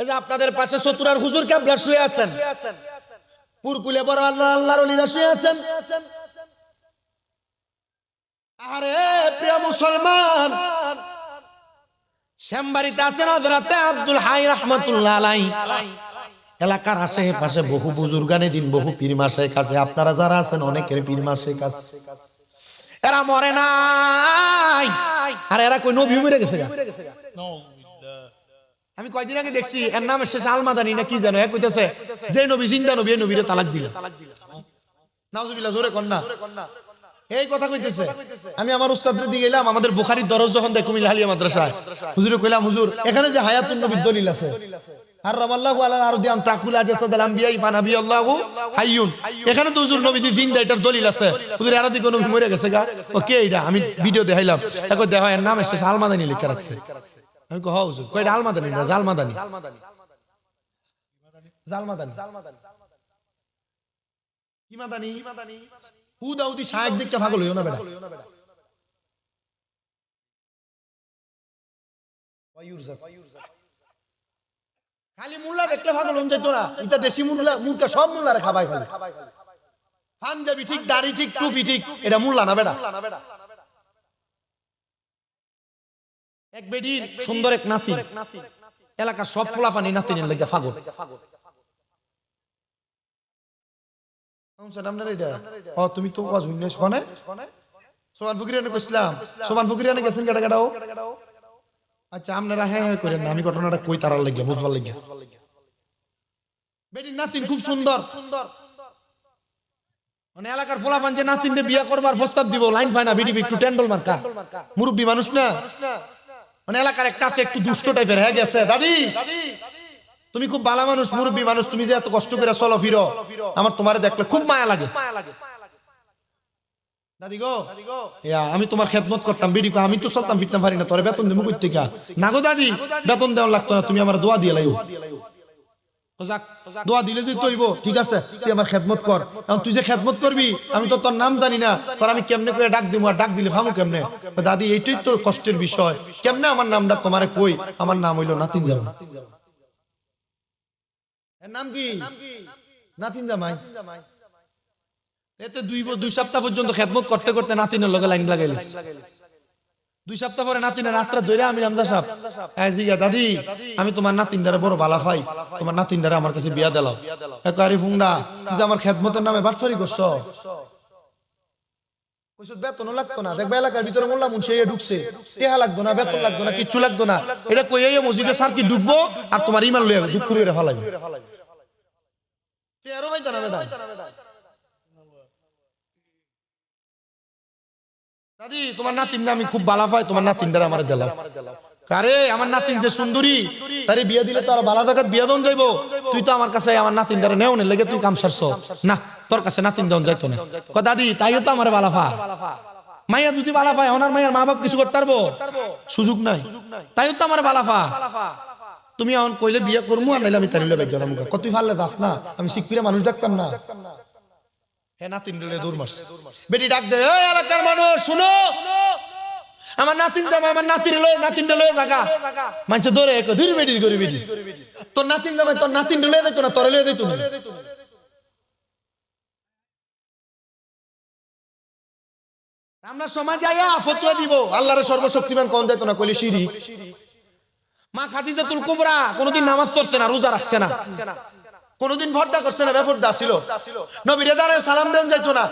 এই যে আপনাদের পাশে চতুরার হুজুর কেবলা শুয়ে আছেন, পুরকুলে বড় আল্লাহর ওলিরা শুয়ে আছেন। আরে প্রিয় মুসলমান, শ্যামবাড়িতে আছেন হযরতে আব্দুল হাই রাহমাতুল্লাহ আলাইহি। এলাকার আশেপাশে বহু বুজুর্গানে দিন, বহু পীর মাশায়েখ আছে। আপনারা যারা আছেন অনেকের পীর মাশায়েখ আছে, এরা মরে নাই। আর এরা কই নবী মরে গেছে গা। আমি কয়দিন আগে দেখছি এর নাম শেষ আলমাদানি না কি জানো, এক কইতেছে যে নবী জিন্দা নবী, এই নবীরে তালাক দিল। নাউজুবিল্লাহ, জোরে কর না। এই কথা কইতেছে। আমি আমার উস্তাদের দিকে গেলাম, আমাদের বুখারীর দরজ যখন দেখ কুমিল্লা হালিয়া মাদ্রাসায়, হুজুরে কইলাম হুজুর এখানে যে হায়াতুন নবীর দলিল আছে, আর রামাল্লাহু আলা আরদি আম তাকুলা জাসাদাল আম্বিয়া ফা নাবিয়াল্লাহু হাইয়ুন, এখানে তো হুজুর নবী জিন্দা, এটার দলিল আছে। হুজুর আরদি কোন নবী মরে গেছে গা? ওকে, এটা আমি ভিডিও দেখাইলাম। এখন দেখো এর নাম শেষ আলমাদানি লিখে রাখছে। আমি কই হুজুর, কই এটা আলমাদানি না, জালমাদানি। জালমাদানি কি মাদানি? হুদাউদি শায়েক দেখতে পাগল হইও না বেটা। খালি মুল্লা দেখতে পাগল হন যাইতো না, এটা দেশি মুল্লা, মুল্লা সব মুল্লারে খাবাই খালি। পাঞ্জাবি ঠিক, দাড়ি ঠিক, টুপি ঠিক, এটা মুল্লা না বেটা। এক বেডির সুন্দর এক নাতি, এলাকার সব ফুলাফানি নাতিনের লেগে পাগল। তুমি তো সোমান ফকিরানে কইছিলাম, সোমান ফকিরানে গেছেন গাড়া গাড়াও। আচ্ছা আপনারা হ্যাঁ হ্যাঁ করেন না, আমি ঘটনাটা কই তারার লাগিয়া বুঝবার লাগিয়া। বেটির নাতিন খুব সুন্দর, মানে এলাকার ফুলাফান যে নাতিনরে বিয়া করবার প্রস্তাব দিব, লাইন পায় না, বিডিপি একটু টেন্ডল মার্কা, মুরব্বী মানুষ না, মানে এলাকার একটা আছে একটু দুষ্ট টাইপের। হ্যাঁ গেছে দাদি, তুমি খুব ভালো মানুষ, মুরব্বী মানুষ, তুমি যে এত কষ্ট করে চলো ফিরো, আমার তোমারে দেখলে খুব মায়া লাগে। দাদি গো, আমি তোমার খেদমত করতাম, বিডি কো আমি তো চলতাম ফিরতাম পারি না, তোরে বেতন দেবো কই থেকে? না গো দাদি, বেতন দেওয়া লাগতো না, তুমি আমার দোয়া দিয়ে লাইও। দোয়া দিলে যে তৈব, ঠিক আছে তুই আমার খেদমত কর। তুই যে খেদমত করবি আমি তো তোর নাম জানি না, তোর আমি কেমনে করে ডাক দিব, আর ডাক দিলে ফামু কেমনে? দাদি এইটাই তো কষ্টের বিষয়, কেমনে আমার নামটা তোমারে কই? আমার নাম হইলো নাতিন জামাই। এর নাম কি? নাতিন জামাই। এতে 2 সপ্তাহ পর্যন্ত খেদমত করতে করতে নাতিনের লগে লাইন লাগাইলিস। 2 সপ্তাহ পরে নাতিনের রাতটা ধরে আমি রামদা সাহেব দাদি, আমি তোমার নাতিনটারে বড় ভালো পাই, তোমার নাতিনটারে আমার কাছে বিয়া দিলাও। আরে ফুংডা, তুই আমার খেদমতের নামে বাটফারি করছ। বেতনও লাগতো না, দেখবে এলাকার ভিতরে মোল্লা মুন্সি ঢুকছে, টেহা লাগতো না, বেতন লাগতো না, কিচ্ছু লাগতো না। এটা কইয়া মসজিদে স্যার কি ঢুকবো আর তোমার ইমান লইয়া দুঃখ করে ফেলাইবে। আরো ভাই জানা বেটা, দাদি তোমার নাতিন না আমি খুব ভালো পাই, তোমার নাতিনটারে আমার দিলাম। আরে আমার নাতিন যে সুন্দরী, তারে বিয়া দিলে তো আর ভালো জায়গায় বিয়া দন যাইবো। তুই তো আমার কাছে আমার নাতিনটারে নেওনে লেগে তুই কাম সারছ না, তোর কাছে নাতিন দন যাইতো না। দাদি তাইও তো আমার ভালো পা, মাইয়া যদি ভালো পায়, ওনার মাইয়ার মা বাপ কিছু করতে পারবো? সুযোগ নাই, তাইও তো আমার ভালো পা। তুমি এখন কইলে বিয়া করবো, আর নাইলে আমি তারিলে বাইক গেলাম। তুই ফাললে যাস না, আমি শিক্ষিত মানুষ ডাকতাম না। হ্যাঁ নাতিন রে দূর মারছে, বেটি ডাক দে, ওই এলাকার মানুষ শুনো, আমার নাতিন জামাই, আমার নাতিরে লয়ে, নাতিনটা লয়ে জাগা। মানছে ধরে ধীর বেটি করে, বেটি তোর নাতিন জামাই তোর নাতিন লয়ে যাইতো না, তোরে লয়ে যাইতো না। আমরা সমাজে আয়া ফতোয়া দিব, আল্লাহর সর্বশক্তিমান কোন যাইতো না, কইলে শিরিক। মা খাদিজাতুল কুবরা কোনদিন নামাজ পড়ছে না, রোজা রাখছে না, কোনদিন পর্দা করছে না, বেপর্দা ছিল। নবীর দাঁড়ায় সালাম দেন যাইতো না।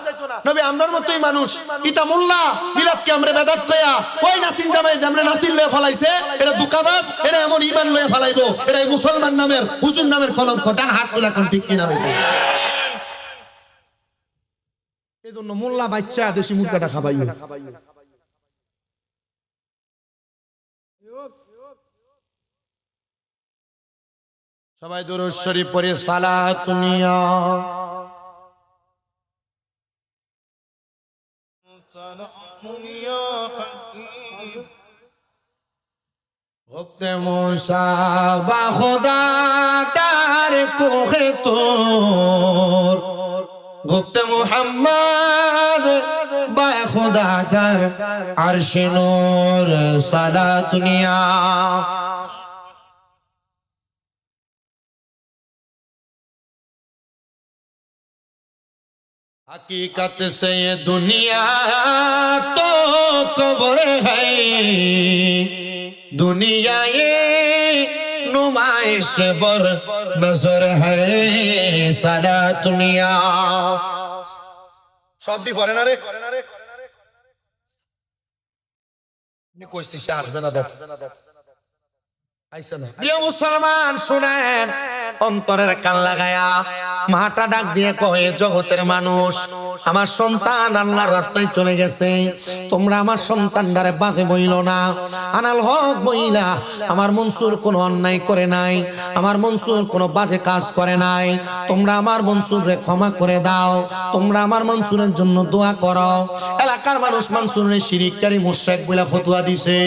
নবী আমরার মতোই মানুষ, ইতা মোল্লা বিলাতকে আমরা বেদাত কয়া ওই নাতিন জামাই যে আমরা নাতিন লয়ে ফলাইছে, এটা দুকাবাজ, এটা এমন ঈমান লয়ে ফলাইবো, এটা মুসলমান নামের হুজুর নামের কলঙ্ক। টান হাত তুলা কোন ঠিক কিনা হইবে। এজন্য মোল্লা বাচ্চা দেশি মুরগাটা খাবাইও। সবাই দুরূদ শরীফ পড়ে সালাতুন ইয়া وقت موسیٰ با خدا در کوہ طور وقت محمد با خدا در عرش نور صلاة دنیا حقیقت سے یہ دنیا تو قبر ہے دنیا یہ نمائش بر نظر ہے সারা দুনিয়া সবই করে না রে নি কইছি সে আসবে না দেখ আইসা না প্রিয় মুসলমান শুনেন অন্তরের কান লাগায়া মাটা ডাক দিয়ে কয় জগতের মানুষ আমার সন্তান আল্লাহর রাস্তায় চলে গেছে তোমরা আমার সন্তানটারে বাঁধে বইলো না আনাল হক বইলা আমার মনসুর কোনো অন্যায় করে নাই আমার মনসুর কোনো বাজে কাজ করে নাই তোমরা আমার মনসুররে ক্ষমা করে দাও তোমরা আমার মনসুরের জন্য দোয়া করো এলাকার মানুষ মনসুরের শিরিককারী মুশরিক বইলা ফতোয়া দিছে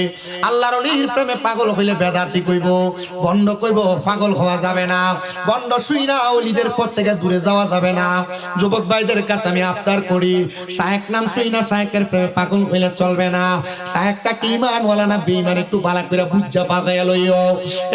আল্লাহর ওলির প্রেমে পাগল হইলে বেদাতি কইব বন্ড কইব পাগল হওয়া যাবে না বন্ড শুইনা ওলিদের পথ থেকে দূরে যাওয়া যাবে না যুবক ভাইদের কাছে আমি আবদার করি শায়েখ নাম শুইনা শায়েখের প্রেমে পাগল হইলে চলবে না শায়েখটা কি ঈমানওয়ালা না বেঈমান একটু ভালো করে বুঝা বাজায়া লইও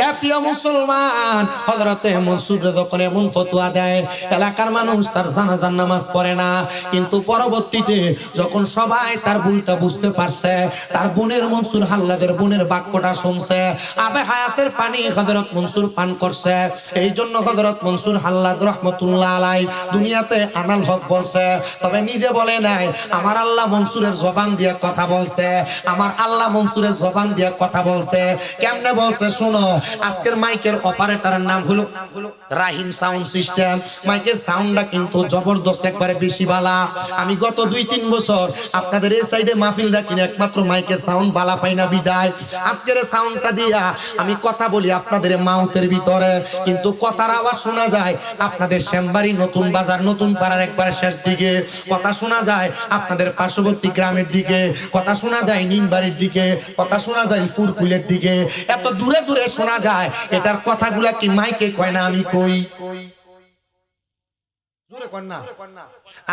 এ প্রিয় মুসলমান হযরতে মনসুর যখন এমন ফতোয়া দেয় এলাকার মানুষ তার জানাজার নামাজ পড়ে না কিন্তু পরবর্তীতে যখন সবাই তার ভুলটা বুঝতে পারছে তার বোনের মনসুর হাল্লাদের বোনের বাক্যটা শুনছে আবে হায়াতের পানি হযরত মনসুর পান করছে এই জন্য হযরত মনসুর হাল্লাদ রাহমাতুল্লাহ আলাইহি দুনিয়াতে আনাল হক বলছে তবে নিজে বলে নাই আমার আল্লাহ মনসুরের জবান দিয়ে কথা বলছে আমার আল্লাহ মনসুরের জবান দিয়ে কথা বলছে কেমনে বলছে শুনো আজকের মাইকের অপারেটরের নাম হলো রাহিম সাউন্ড সিস্টেম মাইকের সাউন্ডটা কিন্তু জবরদস্ত একবারে বেশি বালা আমি গত 2-3 বছর আপনাদের এই সাইডে মাহফিল রাখি একমাত্র মাইকের সাউন্ড বালা পাই না বিদায় আজকের সাউন্ডটা দিয়া আমি কথা বলি আপনাদের মাউথের ভিতরে কিন্তু কথার আওয়াজ শোনা যায় আপনাদের শ্যামবাড়ি নতুন বাজার নতুন পাড়ার একবারে শেষ দিকে কথা শোনা যায় আপনাদের পার্শ্ববর্তী গ্রামের দিকে কথা শোনা যায় নিমবাড়ির দিকে কথা শোনা যায় ফুরকুলের দিকে এত দূরে দূরে শোনা যায় এটার কথাগুলা কি মাইকে কয় না আমি কই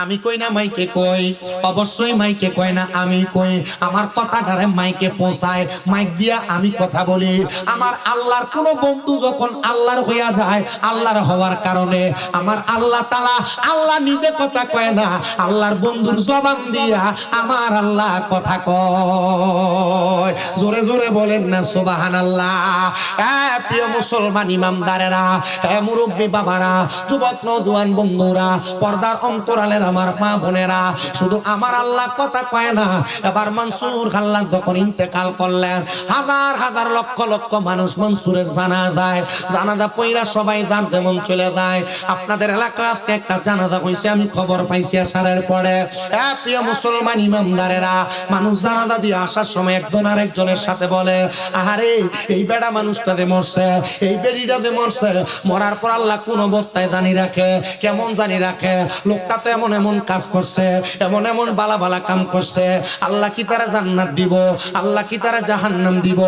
আমি কই না মাইকে কই অবশ্যই মাইকে কয় না আমি কই আমার কথাটারে মাইকে পৌঁছায় মাইক দিয়া আমি কথা বলি আমার আল্লাহর কোন বন্ধু যখন আল্লাহর হইয়া যায় আল্লাহর হওয়ার কারণে আমার আল্লাহ তাআলা আল্লাহ নিজে কথা কয় না আল্লাহর বন্ধুর জবান দিয়া আমার আল্লাহ কথা কয় জোরে জোরে বলেন না সুবহানাল্লাহ প্রিয় মুসলমান ইমামদারেরা মুরব্বী বাবারা যুবক নওজোয়ান বন্ধুরা পর্দার অন্তরালের আমার মা বোনেরা শুধু আমার আল্লাহ কথা কয় না এবার মনসুর হাল্লাদ যখন ইন্তেকাল করলেন হাজার হাজার লক্ষ লক্ষ মানুষ মনসুরের জানাজা পইরা সবাই যার যেমন চলে যায় আপনাদের এলাকায় আজকে একটা জানাজা হইছে আমি খবর পাইছি আসারের পরে প্রিয় মুসলমান ইমামদারেরা মানুষ জানাজা দিয়ে আসার সময় একজন আরেকজনের সাথে বলে আহারে এই বেড়া মানুষটা যে মরছে এই বেড়িটা যে মরছে মরার পর আল্লাহ কোন অবস্থায় জানি রাখে কেমন জানি রাখে লোকটা তো এমন এমন কাজ করছে এমন এমন বালা বালা কাম করছে আল্লাহ কি তারা জান্নাত দিব আল্লাহ কি তারা জাহান্নাম দিব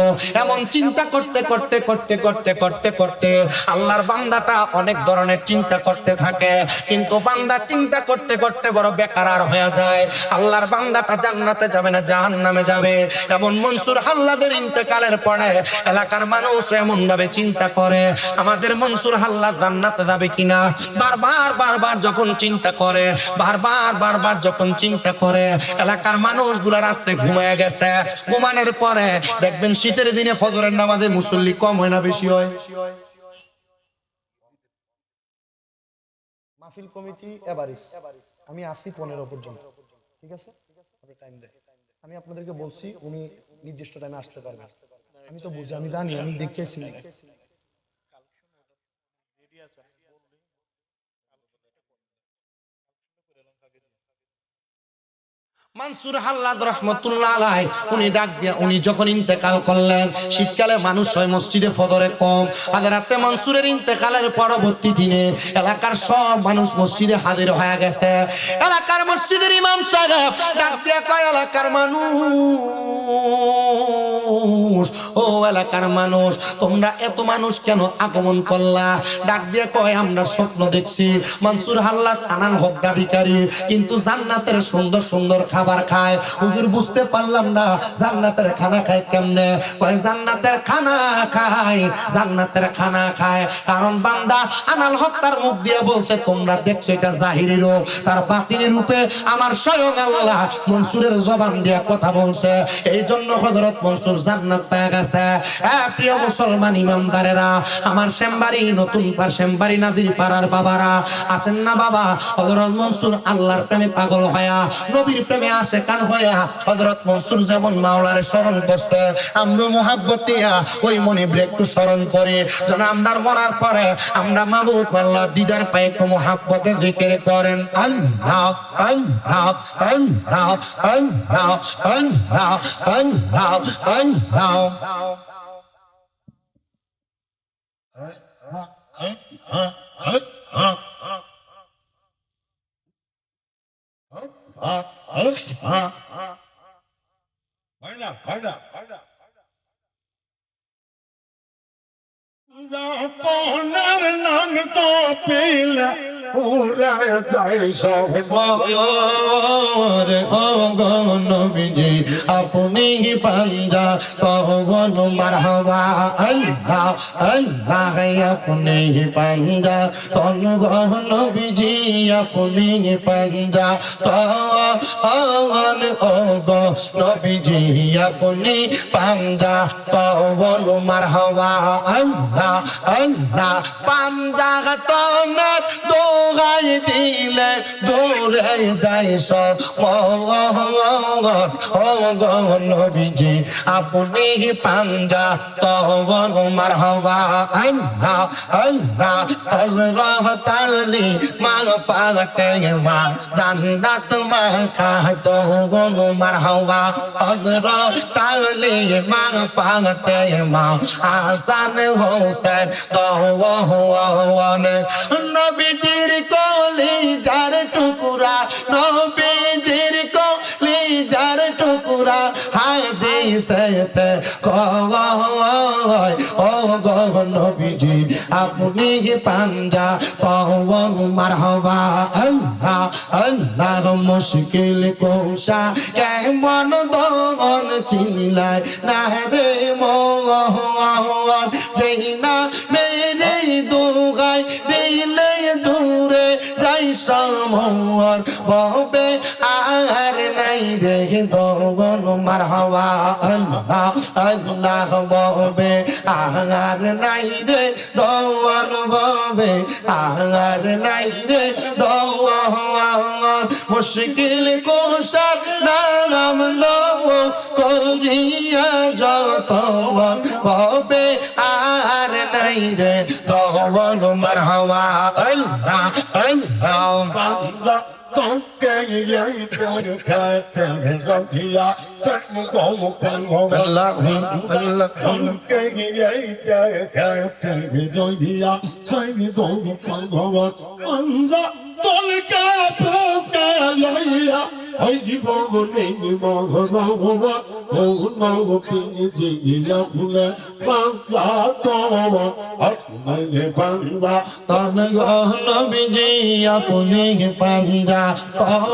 এমন চিন্তা করতে করতে করতে করতে করতে করতে আল্লাহর বান্দাটা অনেক ধরনের চিন্তা করতে থাকে কিন্তু বান্দা চিন্তা করতে করতে বড় বেকার হয়ে যায় আল্লাহর বান্দাটা জান্নাতে যাবে না জাহান্নামে যাবে এমন মনসুর হাল্লাদের ইন্তেকালের পরে এলাকার মানুষ এমন ভাবে চিন্তা করে আমাদের মনসুর হাল্লাদ জান্নাতে যাবে কিনা বারবার বারবার যখন চিন্তা করে বারবার যখন চিন্তা করে এলাকার মানুষগুলো রাতে ঘুমায় গেছে ঘুমানোর পরে দেখবেন শীতের দিনে ফজরের নামাজে মুসল্লি কম হয় না বেশি হয় মাহফিল কমিটি এভারেজ আমি আসি 15 পর্যন্ত ঠিক আছে আপনি টাইম দেন আমি আপনাদেরকে বলছি উনি নির্দিষ্ট টাইমে আসতে পারবেন আমি তো বুঝি আমি জানি আমি দেখতেছি মানসুর হাল্লাদ রহমতুল্লাহ আলাইহি উনি ডাক দিয়া উনি যখন ইন্তেকাল করলেন, শীতকালে মানুষ হয় মসজিদে ফজরে কম। হাজরাতে মনসুরের ইন্তেকালের পরবর্তী দিনে এলাকার সব মানুষ মসজিদে হাজির হয়ে গেছে। এলাকার মসজিদের ইমাম সাহেব ডাক দিয়া কয়, এলাকার মানুষ, ও এলাকার মানুষ, তোমরা এত মানুষ কেন আগমন করলা? ডাক দিয়া কয়, আমরা স্বপ্ন দেখছি মনসুর হাল্লাদ আনান হক ভিখারি, কিন্তু জান্নাতের সুন্দর সুন্দর খাবার খায়। হুজুর বুঝতে পারলাম না জান্নাতের খানা খায় কেমনে? কয় জান্নাতের খানা খায়, জান্নাতের খানা খায় কারণ বান্দা আনাল হক তার মুখ দিয়ে বলছে, তোমরা দেখছো এটা জাহিরি রূপ, তার বাতিনি রূপে আমার স্বয়ং আল্লাহ মনসুরের জবান দিয়ে কথা বলছে। এই জন্য হযরত মনসুর জান্নাত পেয়ে গেছে। প্রিয় মুসলমান ইমানদারেরা, আমার শ্যামবাড়ি নতুন শ্যামবাড়ি নাজির পাড়ার বাবারা আসেন না বাবা, হযরত মনসুর আল্লাহর প্রেমে পাগল হয়া, নবীর প্রেমে আশেকান হয়া হযরত মনসুর যেমন মাওলারে স্মরণ করছে, আমরা মুহাব্বতিয়া ওই মনিবরে একটু স্মরণ করি, যেন আমরা মরার পরে আমরা মাবুদ আল্লাহ দিদার পাই তো মুহাব্বতে জিকির করেন আল্লাহ আল্লাহ আল্লাহ আল্লাহ আল্লাহ আল্লাহ আল্লাহ। আপনি পাঞ্জা কহন মারহাবা আল্লাহ আল্লাহ, আপনি পাঞ্জা তন গহন বিজি, আপনি পাঞ্জা তন গো নবীজি, আপনি পাঞ্জা কহন মারহাবা আল্লাহ আল্লাহ। পাঞ্জা তন দোগাই দিলে দূরে যাই সব নবীজি, আপনি পাঞ্জা তবন মারহাবা আল্লাহ আল্লাহ। হযরত আলী মা পাগতে মা জান্নাত মা তবন মারহাবা, হযরত আলী মা পাগতে মা হাসান হোসেন তবন নবীজির কলিজার টুকরা, নবীজির কলিজার টুকরা হাদিসেতে কয়, ও গো নবীজি আপনি পাঞ্জা তওবন মারহাবা আল্লাহ আল্লাহ। মুশকিল কোশা কেমন দমন চিল্লায় না রে মোহন, সেই না মেরে দোগাই দিলে দূরে যাই সমর ববে আর নাই রে গগন মারহাবা আল্লাহ আল্লাহ, ববে আর নাই রে দওয়ান, ববে আর নাই রে দওয়ান। মুশকিল কোশার নাম লও করিয়া যত, ববে আর নাই রে দওয়ান মারহাবা আল্লাহ আল্লাহ। I give over me, তন নবীজি আপনি পাঞ্জা কহ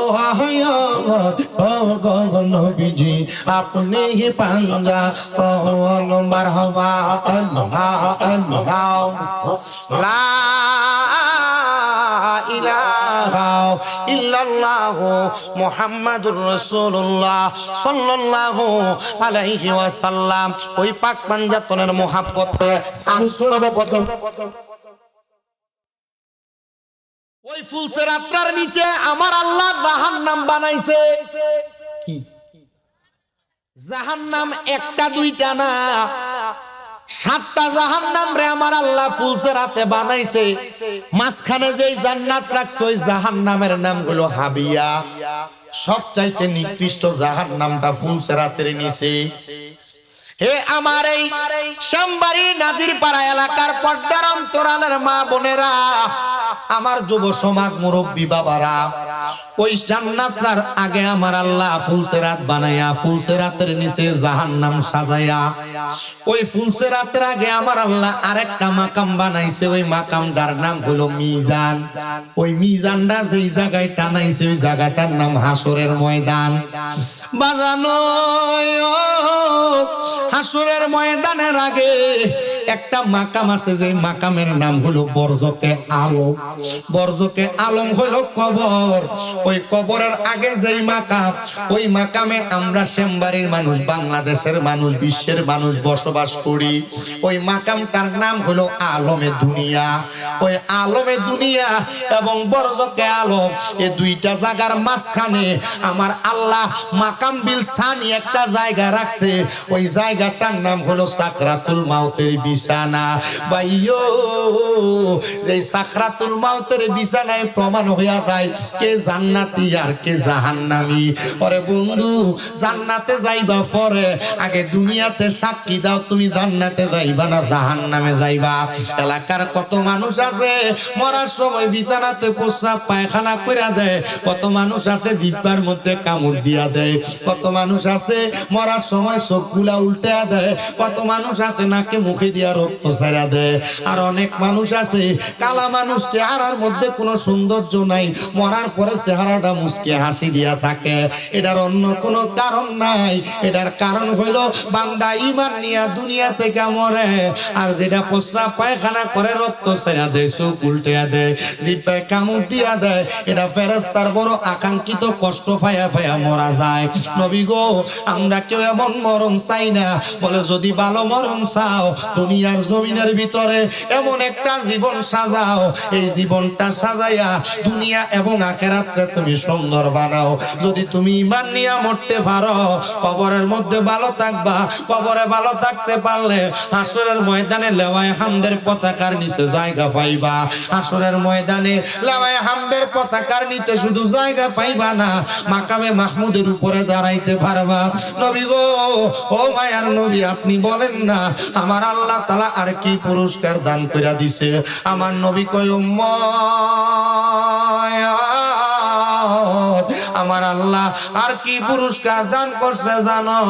নবীজি আপনি পাঞ্জা কহন মারহাবা আল্লাহ আল্লাহ। লা ইলাহা ইল্লাল্লাহু মুহাম্মাদুর রাসূলুল্লাহ সাল্লাল্লাহু আলাইহি ওয়াসাল্লাম। ওই পাক পাঞ্জাতনের মুহাব্বতে আমি শোনাবো প্রথম। ওই ফুলসের আত্রার নিচে আমার আল্লাহ জাহান্নাম বানাইছে। কি জাহান্নাম? একটা দুইটা না, 7টা জাহান্নাম রে আমার আল্লাহ ফুলসের হাতে বানাইছে। মাঝখানে যেই জান্নাত রাখছে ওই জাহান্নামের নাম হলো হাবিয়া। সবচাইতে নিকৃষ্ট জাহান্নামটা ফুলসেরাতের নিচে। হে আমার এই শ্যামবাড়ি নাজিরপাড়া এলাকার পর্দার অন্তরালের মা বোনেরা, আমার যুব সমাজ মুরব্বী বাবারা, ওই জান্নাতটার আগে আমার আল্লাহ ফুলসেরাত বানাইয়া ফুলসেরাতের নিচে জাহান্নাম সাজাইয়া, ওই ফুলসেরাতের আগে আমার আল্লাহ আরেকটা মাকাম বানাইছে। ওই মাকামটার নাম হলো মিজান। ওই মিজানটা যেই জায়গায় টানাইছে ওই জায়গাটার নাম হাসরের ময়দান। বাজানো হাসরের ময়দানের আগে একটা মাকাম আছে, যে মাকামের নাম হলো বরজকে আলম। বরজকে আলম হলো কবর। ওই কবরের আগে যেই মাকাম, ওই মাকামে আমরা শ্যামবাড়ির মানুষ, বাংলাদেশের মানুষ, বিশ্বের মানুষ বসবাস করি। ওই মাকামটার নাম হলো আলমে দুনিয়া। ওই আলমে দুনিয়া এবং বরজকে আলম, এই দুইটা জায়গার মাঝখানে আমার আল্লাহ মাকাম বিল সানি একটা জায়গা রাখছে। ওই জায়গাটার নাম হলো সাকরাতুল মাউতের বিছানা। ভাইও, যে সাকরাতুল মাউতের বিছানায় প্রমাণ হইয়া যায় কে জান্নাতি আর কে জাহান্নামী। ওরে বন্ধু, জান্নাতে যাইবা পরে, আগে দুনিয়াতে সাক্ষী দাও তুমি জান্নাতে যাইবা না জাহান্নামে যাইবা। এলাকার কত মানুষ আছে মরার সময় বিছানাতে প্রস্রাব পায়খানা কইরা দেয়, কত মানুষ আছে জিহ্বার মধ্যে কামড় দিয়া দেয়, কত মানুষ আছে মরার সময় চোখগুলা উল্টে দেয়, কত মানুষ আছে নাকে মুখে দিয়া রক্ত ছাড়া দেয়, আর অনেক মানুষ আছে কালা মানুষ, চেহারার মধ্যে কোনো সৌন্দর্য নাই, মরার পরে চেহারাটা মুচকে হাসি দিয়া থাকে। এটার অন্য কোনো কারণ নাই। এটার কারণ হইল বান্দা ঈমান নিয়া দুনিয়া থেকে মরে, আর যেটা প্রস্রাব পায়খানা করে রক্ত ছাড়া দেয়, চোখ উল্টে দেয়, জিহ্বায় কামড় দিয়া দেয়, এটা ফেরেশতার বড় আকাঙ্ক্ষিত কষ্ট ফায়া ফায়া মরা যায়। নবী গো, আমরা কেউ এমন মরণ চাই না। বলে যদি ভালো মরণ চাও, দুনিয়ার জমিনের ভিতরে এমন একটা জীবন সাজাও, এই জীবনটা সাজাইয়া দুনিয়া এবং আখিরাতকে তুমি সুন্দর বানাও। যদি তুমি ঈমান নিয়া মরতে পারো, কবরের মধ্যে ভালো থাকবা। কবরে ভালো থাকতে পারলে হাসরের ময়দানে লেওয়ায়ে হামদের পতাকার নিচে জায়গা পাইবা। হাসরের ময়দানে লেওয়ায়ে হামদের পতাকার নিচে শুধু জায়গা পাইবা না, মাকামে মাহমুদের উপরে দাঁড়াইতে পারবা। নবী গো, ও মায়ার নবী, আপনি বলেন না আমার আল্লাহ তাআলা আর কি পুরস্কার দান কইরা দিছে। আমার নবী কয়, আমার আল্লাহ আর কি পুরস্কার দান করছে জানো?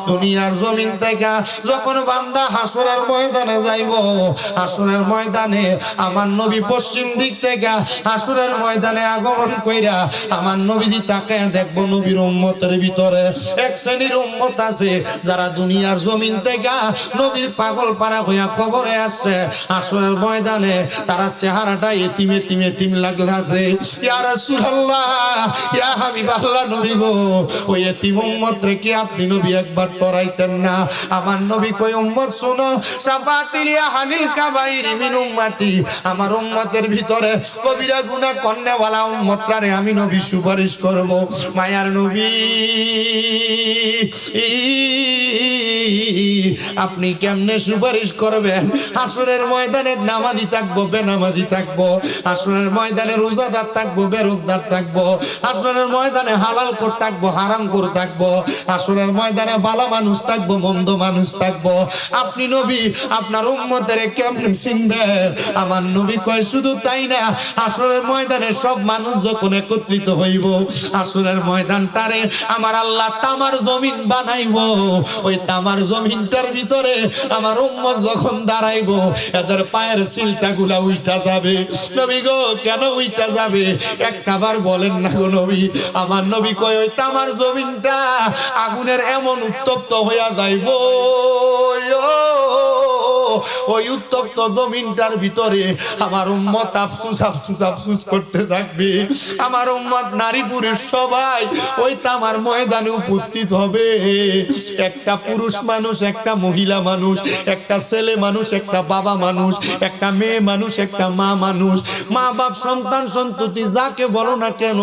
দুনিয়ার জমিন থেকে যখন বান্দা হাসরের ময়দানে যাইব, হাসরের ময়দানে আমার নবী পশ্চিম দিক থেকে হাসরের ময়দানে আগমন কইরা আমার নবীজি তাকায় দেখবো, নবীর উম্মতের ভিতরে এক শ্রেণীর উম্মত আছে যারা দুনিয়ার জমিন থেকে নবীর পাগল পারা হইয়া কবরে আসছে। হাসরের ময়দানে তারা চেহারাটা এতিম এতিম এতিম লাগলাছে। ইয়া রাসূলুল্লাহ, ইয়া হাবিবাল্লাহ, নবী গো, ওই এতিম উম্মত রেখে আপনি নবী একবার তরাইতেন না? আমার নবী কই, উম্মত শুনো, শাফাতিল আহলিল কাবাইরি মিন উম্মতি, আমার উম্মতের ভিতরে কবিরা গুনাহ করনেওয়ালা উম্মতরে আমি নবী সুপারিশ করব। মায়ার নবী, আপনি কেমনে সুপারিশ করবেন? হাসরের ময়দানে নামাজি থাকবো, বেনামাজি থাকবো, হাসরের ময়দানে রোজাদার থাকবো, বেরোজদার থাকবো, হাসরের ময়দানে হালাল কর থাকবো, হারাম কর থাকবো, হাসরের ময়দানে ভালো মানুষ থাকবো, মন্দ মানুষ থাকবো। আপনি নবী আপনার উম্মতের কেমনে চিনবেন? আমার নবী কয়, শুধু তাই না, হাসরের ময়দানে সব মানুষ যখন একত্রিত হইব, হাসরের ময়দানটারে আমার আল্লাহ তামার জমিন বানাইবো। ওই তামার জমিনটার ভিতরে আমার উম্মত যখন দাঁড়াইবো, এদের পায়ের সিলটা গুলা উইটা যাবে। নবী গো, কেন উইটা যাবে? একটাবার বলেন না গো নবী। আমার নবী কয়, ওই তামার জমিনটা আগুনের এমন উত্তপ্ত হইয়া যাইবো, ওই উত্তপ্ত জমিনটার ভিতরে আমার উম্মত আফসুস আফসুস আফসুস করতে থাকবে। আমার উম্মত নারী পুরুষ সবাই ওই তামার ময়দানে উপস্থিত হবে। একটা পুরুষ মানুষ, একটা মহিলা মানুষ, একটা ছেলে মানুষ, একটা বাবা মানুষ, একটা মেয়ে মানুষ, একটা মা মানুষ, মা বাপ সন্তান সন্ততি যাকে বলো না কেন,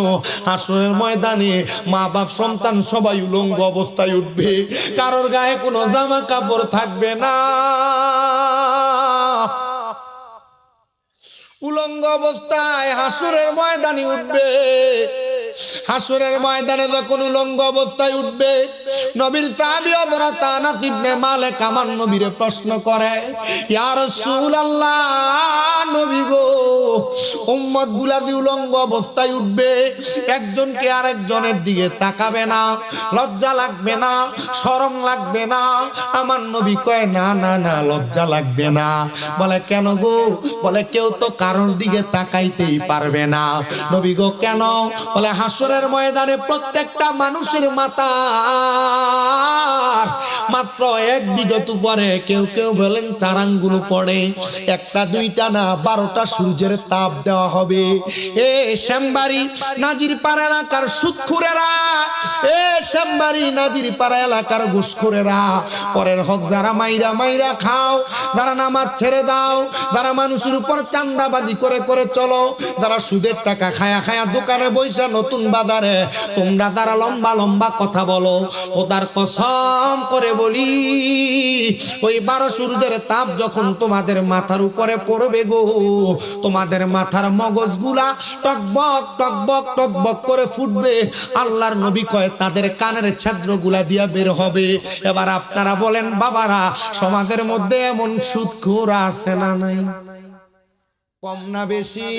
হাসরের ময়দানে মা বাপ সন্তান সবাই উলঙ্গ অবস্থায় উঠবে। কারোর গায়ে কোনো জামা কাপড় থাকবে না, উলঙ্গ অবস্থায় হাসরের ময়দানে উঠবে। হাসরের ময়দানে যখন উলঙ্গ অবস্থায় উঠবে, নবীর সাহাবী হযরত আনাস ইবনে মালিক আমার নবীরে প্রশ্ন করে, ইয়া রাসূলুল্লাহ, নবী গো, উম্মত গুলা যে উলঙ্গ অবস্থায় উঠবে, একজনকে আরেকজনের দিকে তাকাবে না, লজ্জা লাগবে না, শরম লাগবে না? আমার নবী কয়, না না না, লজ্জা লাগবে না। বলে কেন গো? বলে কেউ তো কারোর দিকে তাকাইতেই পারবে না। নবী গো কেন? বলে হাসরের ময়দানে প্রত্যেকটা মানুষের মাথা মাত্র এক বিগত পরে, কেউ কেউ বলেন 4 আঙ্গুল পড়ে, একটা দুইটা না 12টা সূর্যের তাপ দেওয়া হবে। এ শ্যামবাড়ি নাজিরপাড়া এলাকার সুদখোরেরা, এ শ্যামবাড়ি নাজিরপাড়া এলাকার ঘুষখোরেরা, পরের হক যারা মাইরা মাইরা খাও, যারা নামাজ ছেড়ে দাও, যারা মানুষের উপর চান্দাবাজি করে করে চলো, যারা সুদের টাকা খায়া খায়া দোকানে বইসা নতুন বাজারে, তোমরা যারা লম্বা লম্বা কথা বলো, খোদার কসম করে বলি, ওই 12 সূর্যের তাপ যখন তোমাদের মাথার উপরে পড়বে গো, তোমাদের মাথার মগজগুলা টকবক টকবক টকবক করে ফুটবে। আল্লাহর নবী কয় তাদের কানের ছিদ্রগুলা দিয়া বের হবে। এবার আপনারা বলেন বাবারা, সমাজের মধ্যে এমন সুদখোর আছে না নাই? কম না বেশি?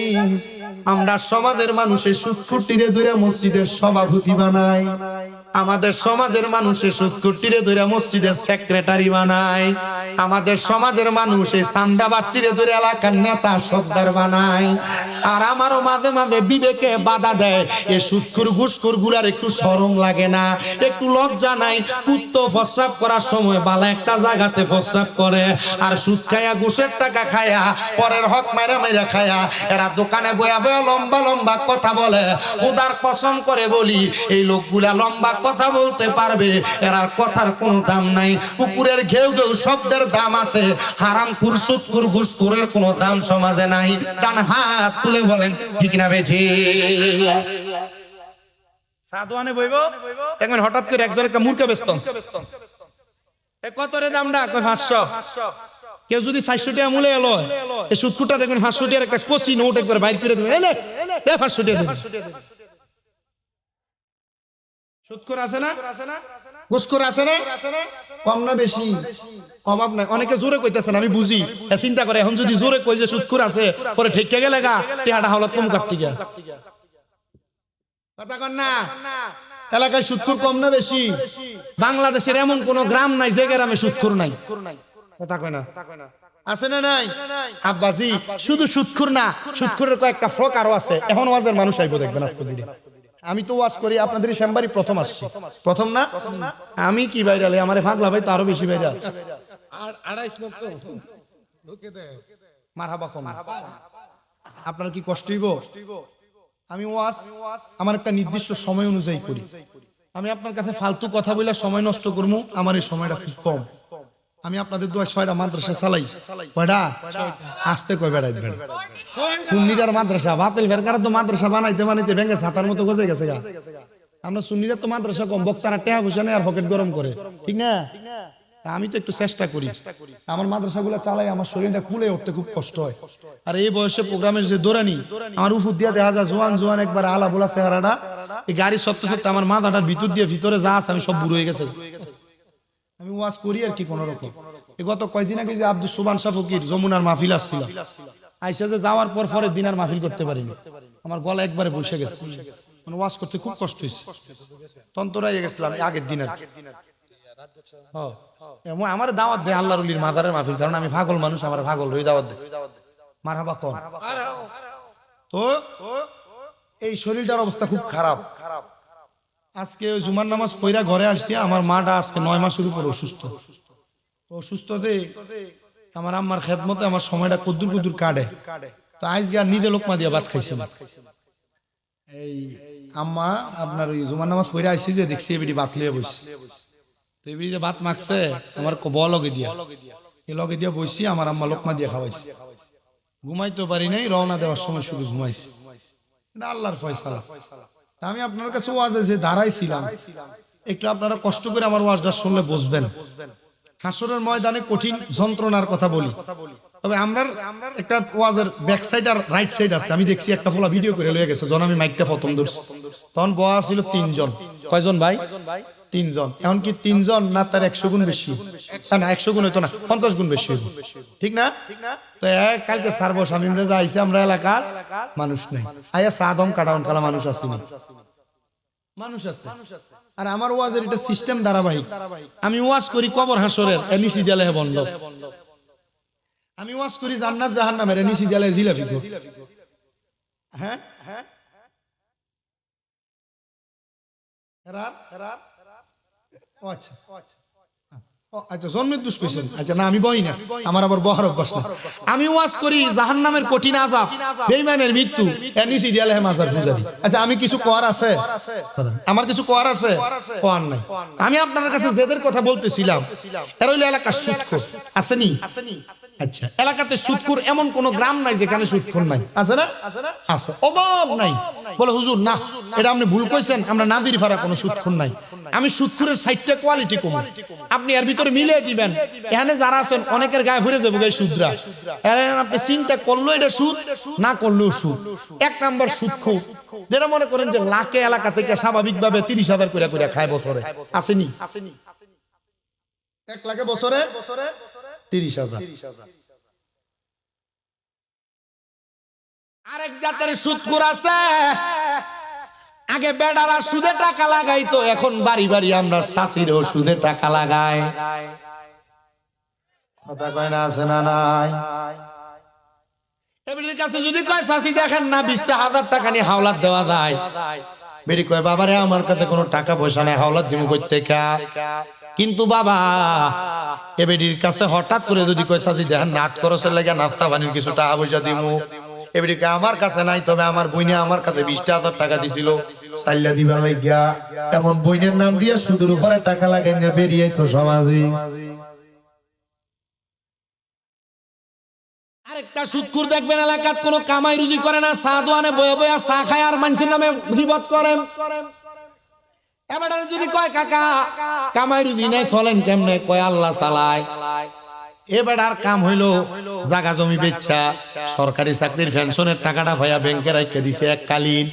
আমরা সমাজের মানুষের সুদখোরটিরে ধরে মসজিদের সভাপতি বানাই, আমাদের সমাজের মানুষের সুদখোরটিরে ধরে মসজিদের সেক্রেটারি বানায়, আমাদের সমাজের মানুষ এই চান্দাবাজটিরে ধরে এলাকার নেতা সর্দার বানায়। আর আমারও মাঝে মাঝে বিবেকে বাধা দেয়, এই সুদখোর ঘুষখোর গুলার একটু শরম লাগে না, একটু লজ্জা নাই? কুত্তো প্রস্রাব করার সময় বালা একটা জায়গাতে প্রস্রাব করে, আর সুদ খায়া ঘুষের টাকা খায়া পরের হক মাইরা মাইরা খায়া এরা দোকানে বয়া বয়া লম্বা লম্বা কথা বলে। খোদার কসম করে বলি, এই লোকগুলা লম্বা কথা বলতে পারবে, এর কথার কোনো দাম নাই। কুকুরের ঘেউ ঘেউ শব্দের দাম আছে, হারাম খুর সুদখোর ঘুষখোরের কোনো দাম সমাজে নাই। ডান হাত তুলে বলেন ঠিক না বেঠি? সাদওয়ানে বইব দেখবেন হঠাৎ করে একজন একটা মূর্খা ব্যস্ত, কত রে দামটা? 500। কেউ যদি 400 টাকা মূল্য এলো, এই সুদখোরটা দেখবেন 500 টাকার একটা কচি নোট একবার বাইর করে দেবেন, এলে 500 টাকা দেবেন। সুদখোর আছে না? ঘুষখোর আছে না? কম না বেশি? অভাব নাই। অনেকে জোরে কইতেছেন, আমি বুঝি, চিন্তা করে এখন যদি জোরে কই যে সুদখোর আছে, পরে ঠেকে গেলে গা টেহাটা হলো কম কাটতে গা। কথা কন না? এলাকায় সুদখোর কম না বেশি? বাংলাদেশের এমন কোন গ্রাম নাই যে গ্রামে সুদখোর নাই। কথা কয় না? আছে না নাই? আব্বাজি শুধু সুদখোর না, সুদখোরের কয়েকটা ফ্রক আরো আছে। এখন ওয়াজের মানুষ আইবো দেখবেন আস্তে ধীরে। আমি তো ওয়াজ করি আপনাদের শ্যামবাড়ি প্রথম আসছি, প্রথম না? আমি কি ভাইরাল? আমারে পাগলা ভাই তো আরো বেশি ভাইরাল। আর 28 লক্ষ লোকে দেয় মারহাবা কম। আপনার কি কষ্ট হইব? আমি ওয়াজ আমার একটা নির্দিষ্ট সময় অনুযায়ী করি। আমি আপনার কাছে ফালতু কথা বলে সময় নষ্ট করবো, আমার এই সময়টা খুব কম। আমি আপনাদের দোয়া 6টা মাদ্রাসা চালাই। কয়টা? আসতে কয় বেড়াইবেন সুন্নিরার মাদ্রাসা, বাতিল ফেরকার তো মাদ্রাসা বানাইতে বানাইতে ভেঙে ছাতার মতো গজে গেছে গা। আমরা সুন্নিরা তো মাদ্রাসা কম, বক্তারা টেহা পয়সা নেই আর পকেট গরম করে, ঠিক না? আমি তো একটু চেষ্টা করি। আমার মাদ্রাসাগুলো চালাই, আমার শরীরটা খুলে উঠতে খুব কষ্ট হয়। আর এই বয়সে প্রোগ্রামের যে দৌড়ানি, আমার উপর দিয়া দেখা যায় জোয়ান জোয়ান একবার আলা বোলা চেহারাটা, এই গাড়ি সত্যি সত্যি আমার মাথাটার ভিতর দিয়ে ভিতরে যা আছে আমি সব বুড়ো হয়ে গেছে। আমি ওয়াজ করি আর কি কোন রকম। গত কয়েকদিন আগে যে আব্দুল সুবহান শাহ ফকির যমুনার মাহফিল আসছিল, আইসা যে যাওয়ার পর পরের দিন আর মাহফিল করতে পারিনি, আমার গলা একবারে বসে গেছে, মানে ওয়াজ করতে খুব কষ্ট হয়েছে, তন্তরাই গেছিলাম আগের দিন আর কি। আমার দাওয়াত দেয় আল্লাহর ওলির মাজারের মাহফিল, কারণ আমি পাগল মানুষ, আমার পাগল হয়ে দাওয়াত দেয়। মারহাবা কোন। তো এই শরীরটার অবস্থা খুব খারাপ। আজকে জুমার নামাজ পড়া ঘরে আসছি, আমার মাটা আজকে 9 মাসের উপর অসুস্থ। অসুস্থতে আমার আম্মার খেদমতে আমার সময়টা কুদ্দুর কুদ্দুর কাটে। তো আজকে আর নিজে লোকমা দিয়ে ভাত খাইছি। এই আম্মা আপনার ওই জুমার নামাজ পড়ে আসছি যে দেখছি এবিডি ভাত লিয়ে বসছি। তো এবিডি যে ভাত মাখছে আমার লগে দিয়া, এই লগে দিয়া বসছি, আমার আম্মা লোকমা দিয়ে খাওয়াইছি। ঘুমাইতে পারি নাই, রওনা দেওয়ার সময় শুধু ঘুমাইছি। এটা আল্লাহর ফয়সালা। আমি আপনার কাছে ওয়াজে যে দাঁড়াইছিলাম, একটু আপনারা কষ্ট করে আমার ওয়াজটা শুনলে বুঝবেন। হাসরের ময়দানে কঠিন যন্ত্রণার কথা বলি, তবে আমরা একটা ওয়াজের ব্যাক সাইড আর রাইট সাইড আছে। আমি দেখছি একটা ফলা ভিডিও করে লয়ে গেছে, যখন আমি মাইকটা প্রথম ধরছি তখন বয়া ছিল 3 জন। কয়জন ভাই? 3 জন। এখন কি 3 জন না তার 100 গুণ বেশি? না 100 গুণ হইতো না, 50 গুণ বেশি হইতো, ঠিক না? তো কালকে সারবো শামিমরে যা আইছে আমরা এলাকার মানুষ নেই, আয়া সাদম কাটাউন কালা মানুষ আসেনি, মানুষ আছে। আর আমার ওয়াজের এটা সিস্টেম ধারাবাহিক। আমি ওয়াজ করি কবর হাসরের নিচি দেয়ালে বন্ধ, আমি ওয়াজ করি জান্নাত জাহান্নামের নিচি দেয়ালে জিলাপি গো। হ্যাঁ ও আচ্ছা আচ্ছা জন্মের দোষ কইছেন। আচ্ছা না আমি বই না, আমার আবার বহার অভ্যাস না। আমি ওয়াজ করি জাহান্নামের কঠিন আযাব, বেঈমানের মৃত্যু, এর নিচি দেয়ালে মাজার পূজারি। আচ্ছা আমি কিছু কোয়ার আছে? আমার কিছু কোয়ার আছে? কোয়ার নাই। আমি আপনার কাছে যেদের কথা বলতেছিলাম এরা হইলো এলাকার সুদখোর, আসেনি? আচ্ছা এলাকাতে সুদখোর এমন কোন গ্রাম নাই যেখানে সুদখোর নাই, আছে না? আছে, অভাব নাই। বলে হুজুর না এটা আপনি ভুল কইছেন, আমরা নাদির ফারা কোনো সুদখোর নাই। আমি সুদখোরের 60টা কোয়ালিটি কম, আপনি এর ভিতরে মিলিয়ে দিবেন। এখানে যারা আছেন অনেকের গায়ে ভরে যাবে গায়ে সুদরা, আপনি চিন্তা করলো এটা সুদ, না করলেও সুদ। 1 নাম্বার সুদখোর, যেটা মনে করেন যে লাখে এলাকা থেকে স্বাভাবিকভাবে 30,000 করে করে খায় বছরে, আসেনি? 1 লাখে বছরে 30,000। আরেক জাতের সুদখোর আছে, আগে বেডারা সুদে টাকা লাগাইতো, এখন বাড়ি বাড়ি আমরা চাষিরও সুদে টাকা লাগাই। কথা কয় না, আছে না নাই? এবারের কাছে যদি কয় চাষি দেখেন না 20,000 টাকা নিয়ে হাওলাত দেওয়া যায়, বেড়ি কয় বাবারে আমার কাছে কোনো টাকা পয়সা নেই, হাওলাত দিব কই থেকে? কিন্তু বাবা এবেডির কাছে হঠাৎ করে যদি কয় চাচি দেখেন নাত খরচের লাগে নাস্তা পানির কিছু টাকা পয়সা দিব, এবেডিকে আমার কাছে নাই, তবে আমার বইনে আমার কাছে 20,000 টাকা দিছিল চাইলা দিবা লাগিয়া, এমন বইনের নাম দিয়ে সুদের উপরে টাকা লাগাই না বেরিয়ে তো সমাজে। আরেকটা সুদখোর দেখবেন এলাকাত কোনো কামাই রুজি করে না, চা দোয়ানে বয়ে বয়ে চা খায় আর মানুষের নামে গীবত করে। এবারে যদি কয় কাকা কামাই রুজি নাই চলেন কেমনে, কয় আল্লাহ চালায়। এবার আর কাম হইলো জাগা জমি বেচা সরকারি চাকরির পেনশনের টাকাটা ভাইয়া ব্যাংকে রাখতে দিছে এককালীন,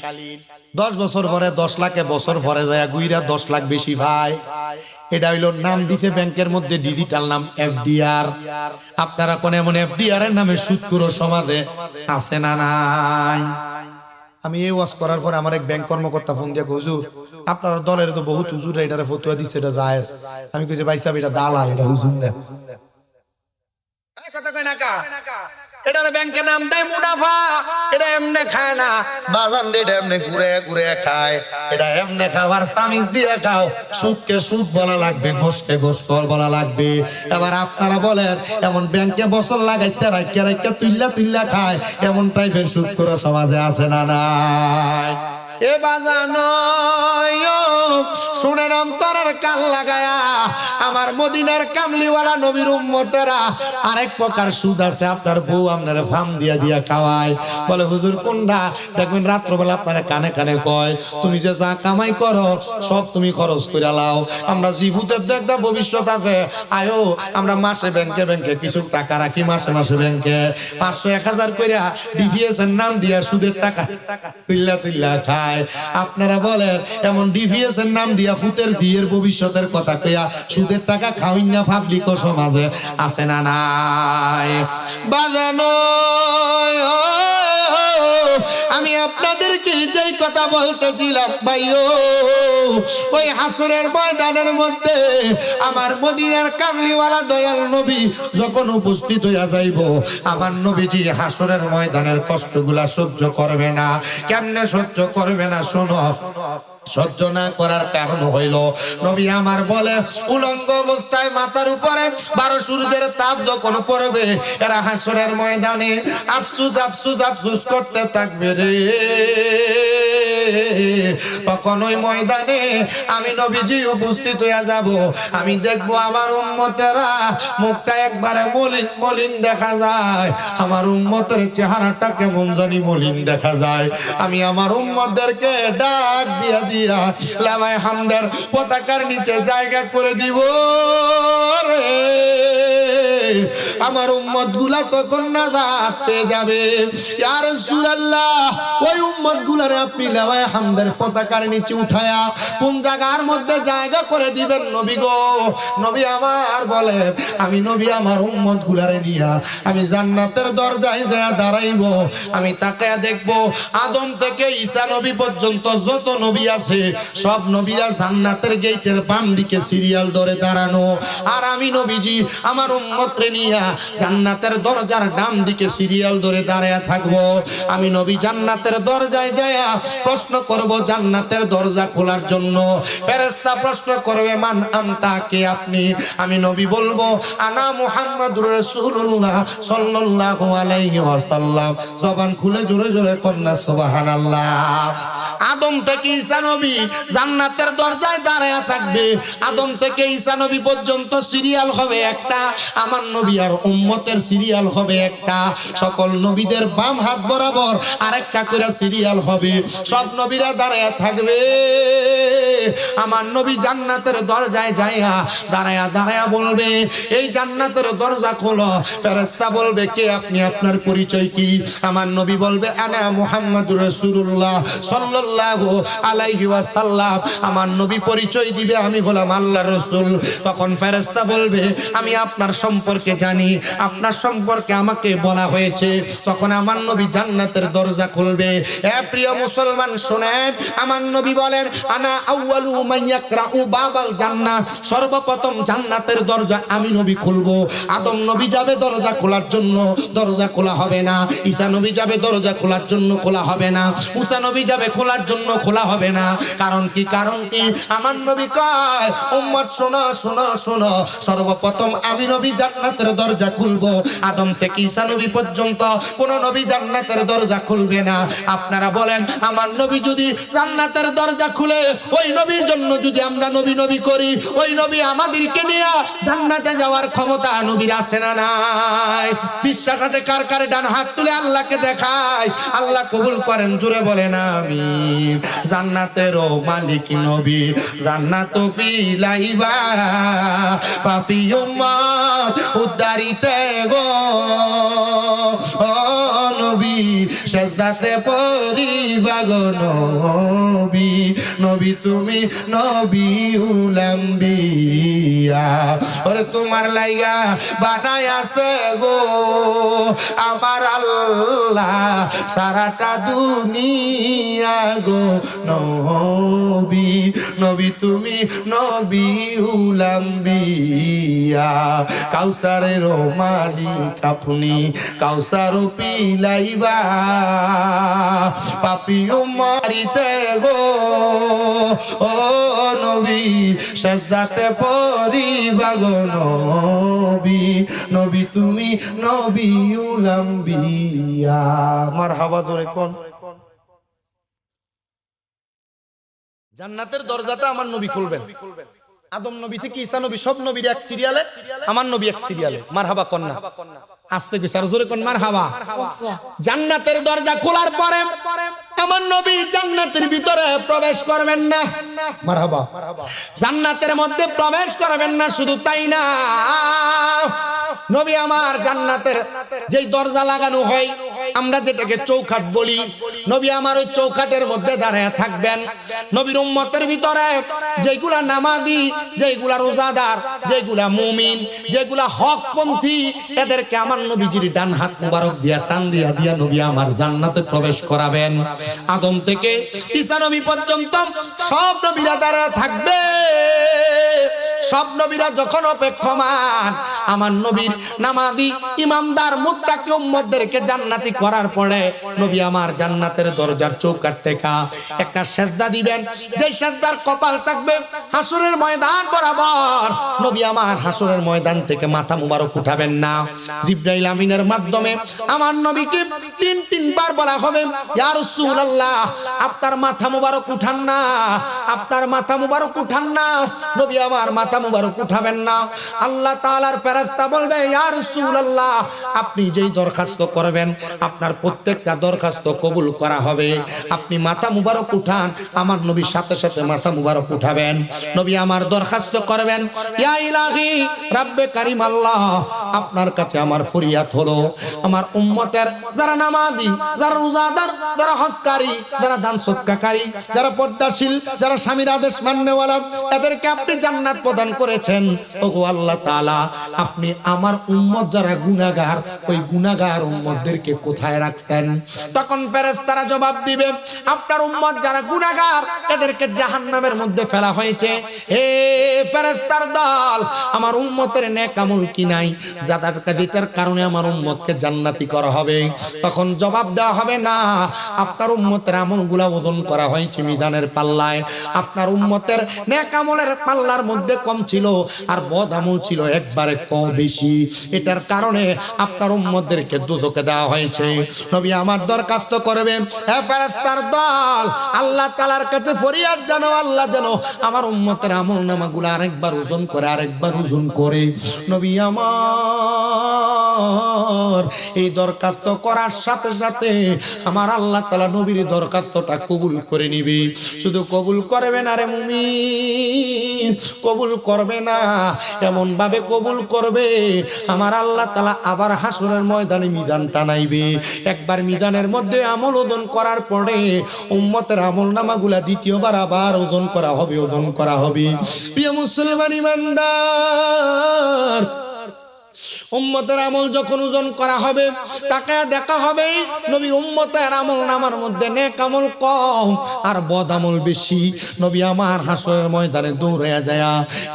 10 বছর পরে 10 লাখে বছর পরে যায় গুইরা 10 লাখ বেশি ভাই। এটা হইলো নাম দিছে ব্যাংকের মধ্যে ডিজিটাল নাম এফডিআর। আপনারা কোন এমন এফডিআর এর নামে সুদখোর সমাজে আছে না নাই? আমি এই ওয়াজ করার পর আমার এক ব্যাংক কর্মকর্তা ফোন দিয়ে হুজুর আপনার দলের তো বহুত হুজুর এটারে ফতোয়া দিচ্ছে এটা জায়েজ। আমি কইছি ভাই সাহেব এটা দালাল, এটা হুজুর না। এই কথা কই না কা, এটার ব্যাংকের নাম দেয় মুনাফা, এটা এমনে খায় না বাজান, এটা এমনে ঘুরে ঘুরে খায়, এটা এমনে খাবার সামিজ দিয়ে খাও, সুদকে সুদ বলা লাগবে, ঘোষকে ঘোষ বলা লাগবে। এবার আপনারা বলেন এমন ব্যাংকে বছর লাগাইতে রাইকা রাইকা তুইল্লা তুইল্লা খায়, এমন টাইপের সুদখোর সমাজে আছে না নাই? এ বাজানো শুনেন অন্তরের কান লাগায়া, আমার মদিনার কামলিওয়ালা নবীর উম্মতেরা আরেক প্রকার সুদ আছে, আপনার বউ আপনার ফার্ম দিয়া দিয়া খাওয়ায়। বলে হুজুর কোনটা? দেখবেন রাত্রবেলা আপনারা কানে কানে কয় তুমি যে যা কামাই করো সব তুমি খরচ করে লাও, আমরা জিফুতের তো একটা ভবিষ্যৎ আছে, আয়ো আমরা মাসে ব্যাংকে ব্যাংকে কিছু টাকা রাখি, মাসে মাসে ব্যাংকে 500-1000 করে ডিভিএস এর নাম দিয়া সুদের টাকা তুইল্লা তুইল্লা খায়। আপনারা বলেন এমন ডিভিএস এর নাম দিয়া ফুতের বিয়ের ভবিষ্যতের কথা কইয়া সুদের টাকা খাওয়াই না পাবলিক সমাজে আছে না নাই? বাজানো আমি আপনাদেরকে যেই কথা বলতেছিলাম ভাইও, ওই হাসরের ময়দানের মধ্যে আমার মদিনার কামলিওয়ালা দয়াল নবী যখন উপস্থিত হইয়া যাইব, আমার নবীজি হাসরের ময়দানের কষ্টগুলা সহ্য করবে না। কেমনে সহ্য করবে না শোনো, সহ্য না করার কারণ হইল নবী আমার বলে উলঙ্গ অবস্থায় মাথার উপরে 12 সূর্যের তাপ যখন পড়বে, এরা হাসরের ময়দানে আফসুস আফসুস আফসুস করতে থাকবে রে। তখন ওই ময়দানে আমি নবীজি উপস্থিত হইয়া যাব, আমি দেখবো আমার উম্মতেরা মুখটা একবারে মলিন মলিন দেখা যায়, আমার উম্মতের চেহারাটা কেমন জানি মলিন দেখা যায়। আমি আমার উম্মতদেরকে ডাক দিয়া দিয়া লামায়ে হামদের পতাকার নিচে জায়গা করে দিব রে। আমার উম্মত গুলা তখন নাজাত পেয়ে যাবে। ইয়া রাসূলুল্লাহ, ওই উম্মত গুলারে আপনি লাওয়ায়ে হামদের পতাকার নিচে উঠায়া কোন জায়গার মধ্যে জায়গা করে দিবেন নবী গো? নবী আমার বলে, আমি নবী আমার উম্মত গুলারে নিয়া আমি জান্নাতের দরজায় যায় দাঁড়াইব। আমি তাকায়া দেখব আদম থেকে ঈসা নবী পর্যন্ত যত নবী আছে সব নবীরা জান্নাতের গেটের বাম দিকে সিরিয়াল ধরে দাঁড়ানো, আর আমি নবীজি আমার উম্মতরে নিয়া জান্নাতের দরজার ডান দিকে সিরিয়াল ধরে দাঁড়ায়া থাকবো। আমি নবী জান্নাতের দরজায় যায়া প্রশ্ন করব জান্নাতের দরজা খোলার জন্য। ফেরেশতা প্রশ্ন করবে, মান আনতা, কে আপনি? আমি নবী বলবো, আনা মুহাম্মাদুর রাসূলুল্লাহ সাল্লাল্লাহু আলাইহি ওয়াসাল্লাম। জবান খুলে জোরে জোরে কন্যা সুবহানাল্লাহ। আদম থেকে ঈসা নবী জান্নাতের দরজায় দাঁড়ায়া থাকবে। আদম থেকে ঈসা নবী পর্যন্ত সিরিয়াল হবে একটা, আমার নবী আর উম্মতের সিরিয়াল হবে একটা। সকল নবীদের বাম হাত বরাবর আরেকটা করে সিরিয়াল হবে। সব নবীরা দাঁড়ায়া থাকবে। আমার নবী জান্নাতের দরজায় যাইয়া দাঁড়ায়া দাঁড়ায়া বলবে, এই জান্নাতের দরজা খোলো। ফেরেশতা বলবে, কে আপনি? আপনার পরিচয় কি? আমার নবী বলবে, আনা মুহাম্মাদুর রাসূলুল্লাহ সাল্লাল্লাহু আলাইহি ওয়াসাল্লাম। আমার নবী পরিচয় দিবে, আমি হলাম আল্লাহর রাসূল। তখন ফেরেশতা বলবে, আমি আপনার সম্পর্কে জানি, আপনার সম্পর্কে আমাকে বলা হয়েছে। তখন আমার নবী জান্নাতের দরজা খুলবে। এ প্রিয় মুসলমান শুনেন, আমার নবী বলেন, আনা আউয়ালু মান ইয়াকরাউ বাবাল জান্নাহ। সর্বপ্রথম জান্নাতের দরজা আমি নবী খুলবো। আদম নবী যাবে দরজা খোলার জন্য, দরজা খোলা হবে না। ঈসা নবী যাবে দরজা খোলার জন্য, খোলা হবে না। মুসা নবী যাবে খোলার জন্য, খোলা হবে না। কারণ কি? কারণ কি? আমার নবী কয়, উম্মত শোনো শোনো শোনো, সর্বপ্রথম আমি নবী জান্নাতের দরজা খুলবো। আদম থেকে ঈসা নবী পর্যন্ত কোন নবী জান্নাতের দরজা খুলবে না। আপনারা বলেন, আমার নবী যদি জান্নাতের দরজা খুলে, ওই নবীর জন্য যদি আমরা নবী নবী করি, ওই নবী আমাদেরকে নিয়ে জান্নাতে যাওয়ার ক্ষমতা নবীর আছে না নাই? বিশ্বাস আছে কার কার? ডান হাত তুলে আল্লাহকে দেখায়। আল্লাহ কবুল করেন, জোরে বলেন আমিন। জান্নাতেরও মালিক নবী, জান্নাত ফিলাইবা পাপী উম্মত উদ্ধারিতে গো। ও নবী সেজদাতে পড়িবা গো নবী, নবী তুমি নবী উলাম্বিয়া। ওরে তোমার লাইগা বানাই আছে গো আমার আল্লাহ সারাটা দুনিয়া গো নবী, নবী তুমি নবী উলাম্বিয়া। কাউসারের মালিক আপনি, কাউসার পিলাইবা পাপিও মারিতে গো। ও নবী সেজদাতে পড়িবা গো নবী, নবী তুমি নবী উলাম্বিয়া। মারহাবা, জোরে কোন। জান্নাতের দরজাটা আমার নবী খুলবেন। আদম নবী থেকে ঈসা নবী সব নবীর এক সিরিয়ালে, আমার নবী এক সিরিয়ালে। মারহাবা কন্যা, আস্তে কইছে আর জোরে কোন মারহাবা। জান্নাতের দরজা খোলার পরে আমার নবী জান্নাতের ভিতরে প্রবেশ করবেন না। মারহাবা। জান্নাতের মধ্যে প্রবেশ করবেন না, শুধু তাই না, নবী আমার জান্নাতের যেই দরজা লাগানো হয়, আমরা যেটাকে চৌখাট বলি, নবী আমার ওই চৌখাটের মধ্যে দাঁড়ায় থাকবেন। নবীর উম্মতের ভিতরে যেগুলা নামাজি, যেগুলা রোজাদার, যেগুলা মুমিন, যেগুলা হকপন্থী, এদেরকে আমার নবীজির ডান হাত মুবারক দিয়া টান দিয়া দিয়া নবী আমার জান্নাতে প্রবেশ করাবেন। আদম থেকে ঈসা নবী পর্যন্ত সব নবীরা দাঁড়ায় থাকবে। সব নবীরা যখন অপেক্ষমান আমার নবীর নামাজি ইমামদার মুত্তাকি উম্মতদেরকে জান্নাতি করার পরে নবী আমার জান্নাতের দরজার চৌকাঠ থেকে একটা সেজদা দিবেন, যে সেজদার কপাল থাকবে হাসরের ময়দান বরাবর। নবী আমার হাসরের ময়দান থেকে মাথা মুবারক উঠাবেন না। জিবরাইল আমিনের মাধ্যমে আমার নবীকে তিনবার বলা হবে, ইয়া রাসূলুল্লাহ আপনার মাথা মুবারক উঠান না, আপনার মাথা মুবারক উঠান না। নবী আমার মাথা মুবারক উঠাবেন না। আল্লাহ তাআলার ফেরেশতা বলবে ইয়া রাসূলুল্লাহ আপনি যেই দরখাস্ত করবেন আপনার প্রত্যেকটা দরখাস্ত কবুল করা হবে। আপনি মাথা মুবারক উঠান। আমার নবী সাথে সাথে মাথা মুবারক উঠাবেন। নবী আমার দরখাস্ত করবেন ইয়া ইলাহি রাব্বে কারীম আল্লাহ আপনার কাছে আমার ফরিয়াদ হলো আমার উম্মতের যারা নামাজি, যারা রোজাদার, যারা হজকারী, যারা দান সদকাকারী, যারা পর্দাশীল, যারা স্বামীর আদেশ মাননেওয়ালা, এদেরকে আপনি জান্নাত প্রদান করেছেন। ওগো আল্লাহ তাআলা আপনি আমার উম্মত যারা গুনাহগার ওই গুনাহগার উম্মতদেরকে কোথায় রাখছেন? তখন ফেরেশতারা জবাব দিবে আপনার উম্মত যারা গুনাহগার এদেরকে জাহান্নামের মধ্যে ফেলা হয়েছে। হে ফেরেশতার দল আমার উম্মতের নেক আমল কি নাই যেটার কারণে আমার উম্মতকে জান্নাতি করা হবে? তখন জবাব দেওয়া হবে না, আপনার উম্মতের আমলগুলো ওজন করা হয়েছে মিজানের পাল্লায়। আপনার উম্মতের নেক আমলের পাল্লার মধ্যে কম ছিল আর বদ আমল ছিল একবারে কম বেশি। এটার কারণে আপনার উম্মতদেরকে দোজখে দেওয়া হয়েছে। নবী আমার দরখাস্ত করবে হে ফেরেশতার দল আল্লাহ তাআলার কাছে ফরিয়াদ জানাও আল্লাহ যেন আমার উম্মতের আমলনামাগুলো আরেকবার ওজন করে আরেকবার ওজন করে। নবী আমার এই দরখাস্ত করার সাথে সাথে আমার আল্লাহ তাআলা নবীর দরখাস্তটা কবুল করে নিবে। শুধু কবুল করবে না রে মুমিন, কবুল করবে না, এমন ভাবে কবুল করবে আমার আল্লাহ তাআলা আবার হাসরের ময়দানে মিজান টানাইবে। একবার মিজানের মধ্যে আমল ওজন করার পরে উম্মতের আমলনামাগুলা দ্বিতীয়বার আবার ওজন করা হবে, ওজন করা হবে। প্রিয় মুসলমান ইমানদার উম্মতের আমল যখন ওজন করা হবে তাকে দেখা হবে নবী উম্মতের আমলনামার মধ্যে নেক আমল কম আর বদ আমল বেশি। নবী আমার হাসরের ময়দানে দৌড়ায়া যায়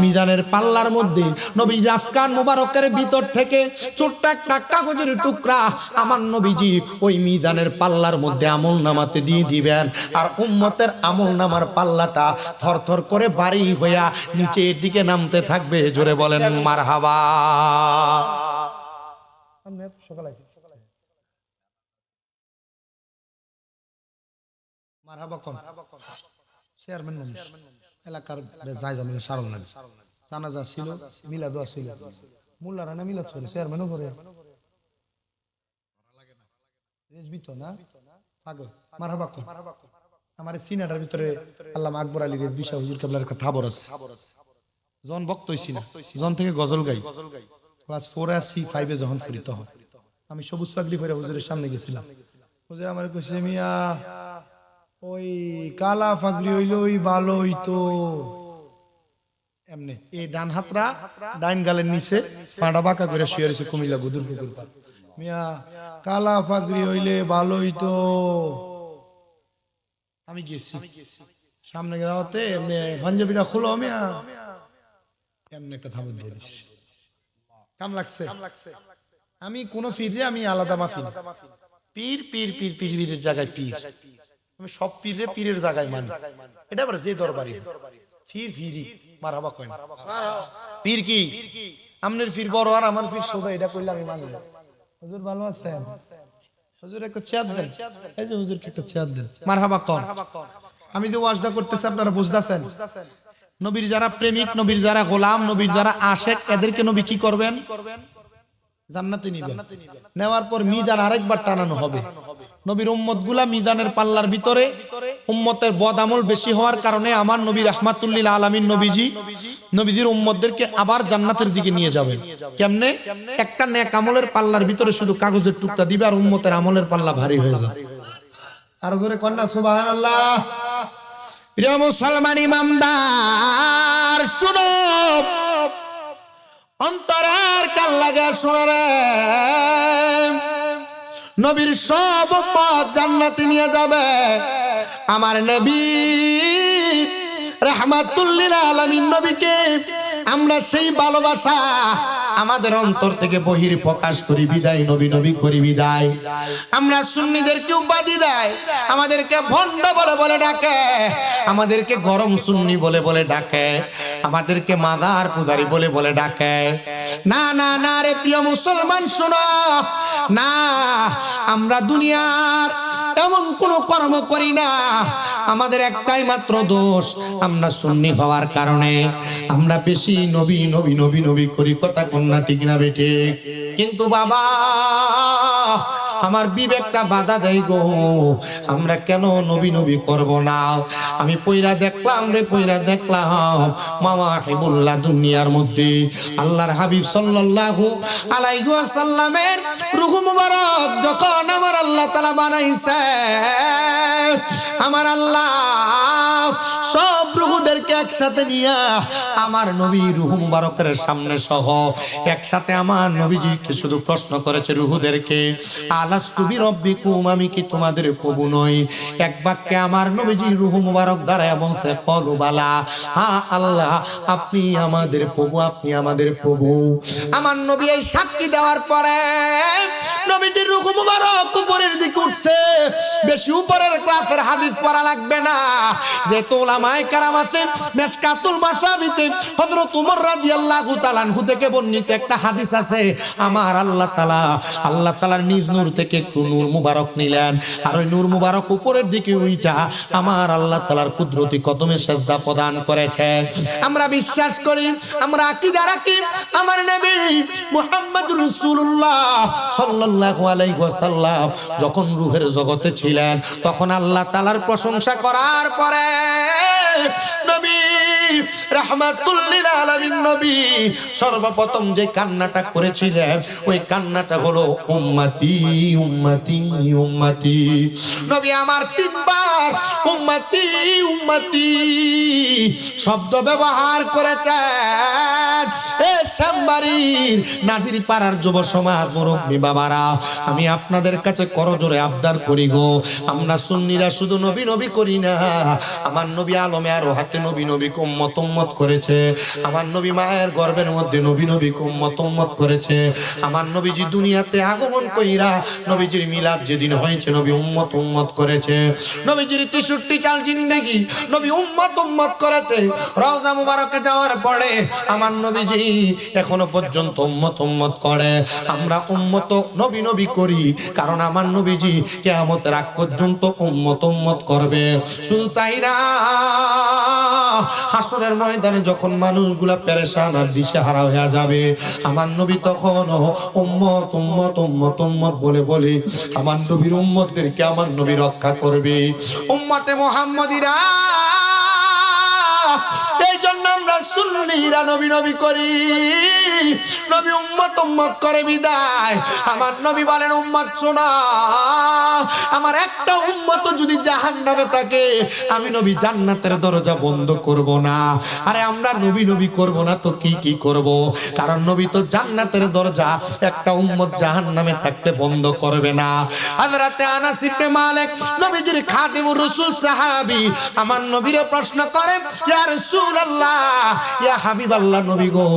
মিজানের পাল্লার মধ্যে নবী রাফকান মুবারকের ভিতর থেকে ছোট্ট একটা কাগজের টুকরা আমার নবীজি ওই মিজানের পাল্লার মধ্যে আমলনামাতে দিয়ে দিবেন। আর উম্মতের আমলনামার পাল্লাটা থরথর করে ভারী হইয়া নিচের দিকে নামতে থাকবে। জোরে বলেন মারহাবা। মারহাবা কোন চেয়ারম্যান মানুষ এলাকার জায়জামিন সারণ লাগে জানাজা ছিল মিলাদও ছিল মোল্লারা না মিলাদ ছিল চেয়ারম্যানও করে রেজবি তো না পাগল। মারহাবা কোন আমার সিনেটার ভিতরে আল্লামা আকবর আলীর বিশা হুজুর কেবলার একটা থাবর আছে। জন বক্ত হইছি না, জন থেকে গজল গাই। ক্লাস 4 আর 5 এ যখন পড়ি তখন আমি সবুজ পাগড়ি পরে হুজুরের সামনে গেছিলাম। হুজুর আমার কইছে মিয়া ওই কালা পাগড়ি হইলো ওই ভালো হইতো এমনি এই ডান হাতরা ডাইন গালের নিচে পাটা বাঁকা করে শুয়ে রয়েছে কুমিল্লা গুদুর পুকুর পার। মিয়া কালা পাগড়ি হইলে ভালো হইতো। আমি গেছি সামনে যাওয়াতে এমনি পাঞ্জাবিটা খুলো মিয়া এমনি একটা থামন ধরিস কাম লাগছে। আমি কোন পীরে আমি আলাদা মাফি না। পীর পীর পীর পীরের জায়গায় পীর, আমি সব পীরে পীরের জায়গায় মানি। এটা আবার যে দরবারি পীর ফিরি মারহাবা কয় না। পীর কি আমনের পীর বড় আর আমার পীর ছোট এটা কইলে আমি মানি না। হুজুর ভালো আছেন? হুজুর একটা চেয়ার দেন। এই যে হুজুর একটা চেয়ার দেন। মারহাবা কোন। আমি যে ওয়াজটা করতেছি আপনারা বুঝতেছেন? নবীর যারা প্রেমিক, নবীর যারা গোলাম, নবীর যারা আশেক এদেরকে নবী কি করবেন? জান্নাতে নিবেন। নেওয়ার পর মিজান আরেকবার টানানো হবে। নবীর উম্মতগুলা মিজানের পাল্লার ভিতরে উম্মতের বদ আমল বেশি হওয়ার কারণে আমার নবী রাহমাতুল্লিল আলামিন নবীজির উম্মতদেরকে আবার জান্নাতের দিকে নিয়ে যাবেন। কেমনে? একটা নেক আমলের পাল্লার ভিতরে শুধু কাগজের টুকরা দিবে আর উম্মতের আমলের পাল্লা ভারী হয়ে যাবে। আর জোরে কন্যা সুবহানাল্লাহ। প্রিয় মুসলমান ইমানদার শুনো, অন্তরের কান লাগা শুনো রে, নবীর সব উম্মত জান্নাতে নিয়ে যাবে। আমার নবী রাহমাতুল্লিল আলামিন নবীকে আমরা সেই ভালোবাসা আমাদের অন্তর থেকে বহির প্রকাশ করি বিদায়, নবী নবী করি বিদায়। আমরা সুন্নিদেরকে উপাধি দেয়, আমাদেরকে ভণ্ড বলে বলে ডাকে, আমাদেরকে গরম সুন্নি বলে বলে ডাকে, আমাদেরকে মাদার পূজারি বলে বলে ডাকে। না না না রে প্রিয় মুসলমান শোনো না, আমরা দুনিয়ার এমন কোন কর্ম করি না আমাদের একটাই মাত্র দোষ, আমরা সুন্নি হওয়ার কারণে আমরা বেশি নবী নবী নবী নবী করি, কথা কন্যা ঠিক না বেটে? কিন্তু বাবা আমার বিবেকটা বাধা দেয় গো, আমরা কেন নবী নবী করব না? আমি পয়রা দেখলাম রে, পয়রা দেখলাম মামা হিবুল্লাহ দুনিয়ার মধ্যে আল্লাহর হাবিব সাল্লাল্লাহু আলাইহি ওয়াসাল্লামের রূহ মুবারক যখন আমার আল্লাহ তাআলা বানাইছে, আমার আল্লাহ সব রূহদেরকে একসাথে নিয়ে আমার নবী রূহ মুবারকের সামনে সহ একসাথে আমার নবীজিকে শুধু প্রশ্ন করেছে রূহদেরকে, আলাস্তু বিরব্বিকুম, আমি কি তোমাদের প্রভু নই? এক বাক্যে আমার নবীজি রূহ মুবারক দ্বারা বলছে ক্বালু বালা, হ্যাঁ আল্লাহ আপনি আমাদের প্রভু, আপনি আমাদের প্রভু। আমার নবী এই সাক্ষী দেওয়ার পরে নবীজির রূহ মুবারক উপরের দিকে উঠছে। বেশি উপরের ক্লাসের হাদিস পড়া লাগবে না, যে উলামায়ে কেরাম আছে মিশকাতুল মাসাবিতে হযরত ওমর রাদিয়াল্লাহু তাআলা আনহু থেকে বর্ণিত একটা হাদিস আছে, আমার আল্লাহ তাআলার নিজ নূর থেকে একটু নূর মুবারক নিলেন, আর ওই নূর মুবারক উপরের দিকে উইটা আমার আল্লাহ তাআলার কুদরতি কদমে সেজদা প্রদান করেছে। আমরা বিশ্বাস করি, আমরা আকীদা রাখি, আমার নবী মুহাম্মদুর রাসূলুল্লাহ সাল্লাল্লাহু আলাইহি ওয়াসাল্লাম যখন রূহের জগতে ছিলেন, তখন আল্লাহ তাআলার প্রশংসা করার পরে নবী রাহমাতুল লিল আলামিন নবী সর্বপ্রথম যে কান্নাটা করেছিলেন, ওই কান্নাটা হলো উম্মতি উম্মতি উম্মতি। নবী আমার তিনবার উম্মতি উম্মতি শব্দ ব্যবহার করেছেন। এ শ্যামবাড়ির নাজির পাড়ার যুব সমাজ মুরব্বী বাবারা, আমি আপনাদের কাছে করজোরে আবদার করি গো, আমরা সুন্নিরা শুধু নবী নবী করি না, আমার নবী আলমে আরো হাতে নবী নবী উম্মত উম্মত করেছে, আমার নবী মায়ের গর্ভের মধ্যে নবী নবী উম্মত উম্মত করেছে, আমার নবীজি দুনিয়াতে আগমন কইরা নবীজির মিলাদ যেদিন হয়েছে নবী উম্মত উম্মত করেছে, নবীজির 63 সাল জিন্দেগি নবী উম্মত উম্মত করেছে। রওজা মুবারকে যাওয়ার পরে আমার নবীজি এখনো পর্যন্ত উম্মত উম্মত করে। আমরা উম্মত নবী নবী করি কারণ আমার নবীজি কিয়ামতের আগ পর্যন্ত উম্মত উম্মত করবে। শুধু তাই না, হাসরের ময়দানে যখন মানুষগুলা পেরেশান আর দিশেহারা হয়ে যাবে, আমার নবী তখন উম্মত উম্মত উম্মত উম্মত বলে বলে আমার নবীর উম্মতদেরকে আমার নবী রক্ষা করবে। উম্মতে মুহাম্মদীরা, এই জন্য আমরা সুন্নিরা নবী নবী করি, নবী উম্মত উম্মত করে বিদায় আমার নবী বলেন উম্মত শোনা, আমার একটা উম্মত যদি জাহান্নামে থাকে আমি নবী জান্নাতের দরজা বন্ধ করব না। আরে আমরা নবী নবী করব না তো কি কি করব? কারণ নবী তো জান্নাতের দরজা একটা উম্মত জাহান্নামে থাকতে বন্ধ করবে না। হযরতে আনাস ইবনে মালিক নবীজির খাদিমুর রাসূল সাহাবী আমার নবীরে প্রশ্ন করেন, ইয়া রাসূলুল্লাহ, ইয়া হাবিবাল্লাহ নবী গো,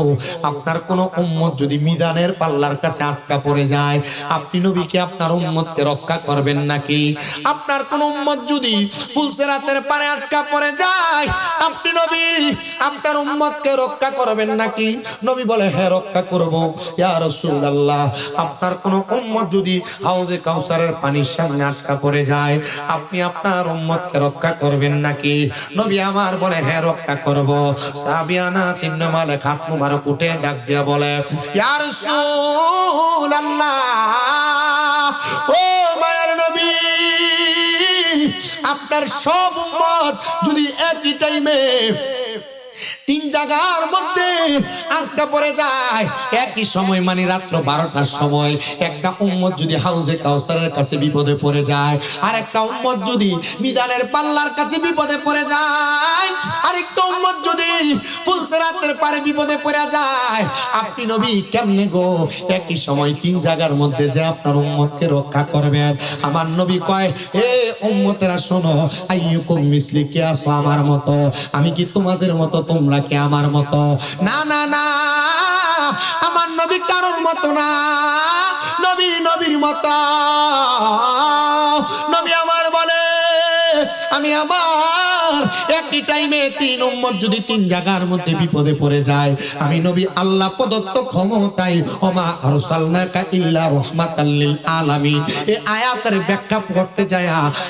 আপনার কোন উম্মত যদি মিজানের পাল্লার কাছে আটকা পড়ে যায়, আপনি নবী কি আপনার উম্মতকে রক্ষা করবেন নাকি? আপনার কোন উম্মত যদি ফুলসিরাতের পারে আটকা পড়ে যায়, আপনি নবী আপনার উম্মতকে রক্ষা করবেন নাকি? নবী বলে হ্যাঁ রক্ষা করব। ইয়া রাসূলুল্লাহ, আপনার কোন উম্মত যদি হাউজে কাউসারের পানির সামনে আটকা পড়ে যায়, আপনি আপনার উম্মতকে রক্ষা করবেন নাকি? নবী আমার বলে হ্যাঁ রক্ষা করব। সাহাবী আনাস ইবনে মালিক হাত মুবারক উঠে ডাক দিয়া বলে, ইয়া রাসূলুল্লাহ, ও মায়ের নবী, আপনার সব উম্মত যদি একই টাইমে তিন জায়গার মধ্যে আটকা পড়ে যায় একই সময়, মানে রাত্র 12টার সময়, একটা উম্মত যদি হাউজে কাউসারের কাছে বিপদে পড়ে যায়, আর একটা উম্মত যদি মিজানের পাল্লার কাছে বিপদে পড়ে যায়, আরেকটা উম্মত যদি ফুলসিরাতের পারে বিপদে পড়ে যায়, আপনি নবী কেমনে গো একই সময় তিন জায়গার মধ্যে যে আপনার উম্মতকে রক্ষা করবেন? আমার নবী কয়, এ উম্মতেরা শোনো, আইয়ুকুম মিসলি, কে আছো আমার মতো? আমি কি তোমাদের মতো, তোমরা কি আমার মতো? না না না, আমার নবী কারোর মতো না, নবী নবীর মতো। নবী আমার বলে, আমি আমার আমার একই টাইমে তিন উম্মত যদি তিন জায়গার মধ্যে বিপদে পড়ে যায়, আমি নবী আল্লাহ প্রদত্ত ক্ষমতায় ওমা আরসালনাকা ইল্লা রাহমাতাল লিল আলামিন এই আয়াতের ব্যাখ্যা করতে যায়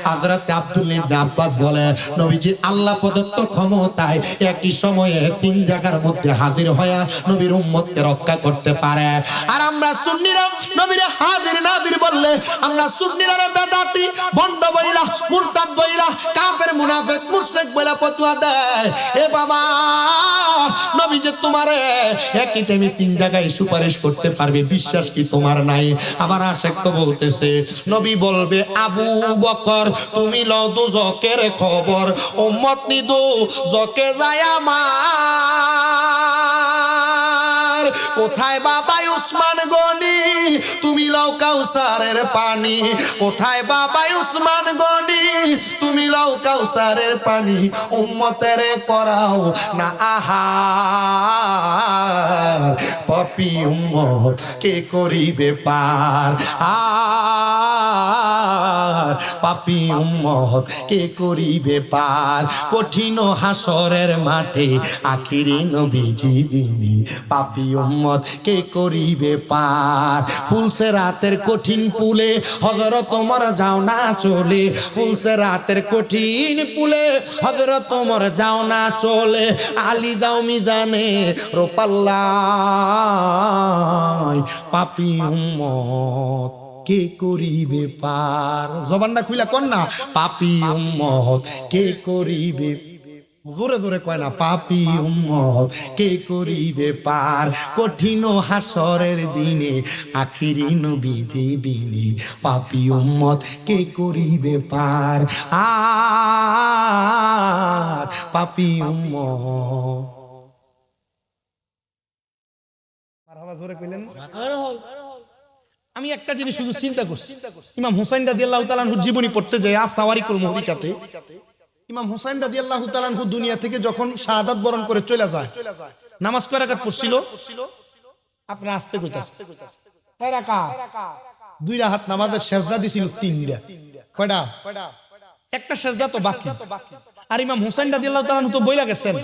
হযরত আব্দুল্লাহ ইবনে আব্বাস বলে, নবীজি আল্লাহ প্রদত্ত ক্ষমতায় একই সময়ে তিন জায়গার মধ্যে হাজির হয়ে নবীর উম্মতকে রক্ষা করতে পারে। আর আমরা সুন্নিরা নবীর হাজির নাজির বললে আমরা সুন্নিরা বেদাতি ভণ্ড বইলা মুরতাদ বইলা কাফের মুনাফিক মুশরিক বইলা ফতোয়া দেয়। এ বাবা, নবী যে তোমারে একই টাইমে তিন জায়গায় সুপারিশ করতে পারবে, বিশ্বাস কি তোমার নাই? আমার আশেক তো বলতেছে, নবী বলবে আবু বকর তুমি লও দুজকের খবর, উম্মত নি দুজকে যায় আমার। কোথায় বাবাই উসমান গনি তুমি লও কাউসারের পানি, কোথায় বাবাই উসমান গনি তুমি লও কাউসারের পানি, উম্মতের করাও না আহার, পাপী উম্মত কে করিবে পার, আর পাপী উম্মত কে করিবে পার, কঠিন হাসরের মাঠে আখিরি নবীজি দিনে পাপী উম্মত কে করিবে পার। ফুলসে রাতের কঠিন পুলে হযরত ওমর যাও না চলে, ফুলসে রাতের কঠিন পুলে হযরত ওমর যাও না চলে, আলী দাও মিজানে রোপাল্লায় পাপী উম্মত কে করিবে পার। জবানটা খুইলা কর না, পাপী উম্মত কে করিবে, জোরে জোরে কয় না, পাপী উম্মত কে করিবে পার, কঠিন হাসরের দিনে আখিরি নবীজি বিনে পাপী উম্মত কে করিবে পার, আর পাপী উম্মত। মারহাবা জোরে কইলেন। আমি একটা জিনিস শুধু চিন্তা করছি, ইমাম হুসাইন রাদিয়াল্লাহু তাআলা আনহুর জীবনী পড়তে যায় সাওয়ারিকুল মুহরিকাতে, ইমাম হুসাইন রাদিয়াল্লাহু তাআলা আনহু দুনিয়া থেকে যখন শাহাদাত বরণ করে চলে যায়, নামাজ কয় রাকাত পড়ছিল? আপনি আস্তে কইতাছেন, কয় রাকাত? দুই রাকাত নামাজের সিজদা দিছিল তিনটা। কয়টা? একটা সিজদা তো বাকি। আর ইমাম হুসাইন রাদিয়াল্লাহু তাআলা আনহু তো বইলা গেছেন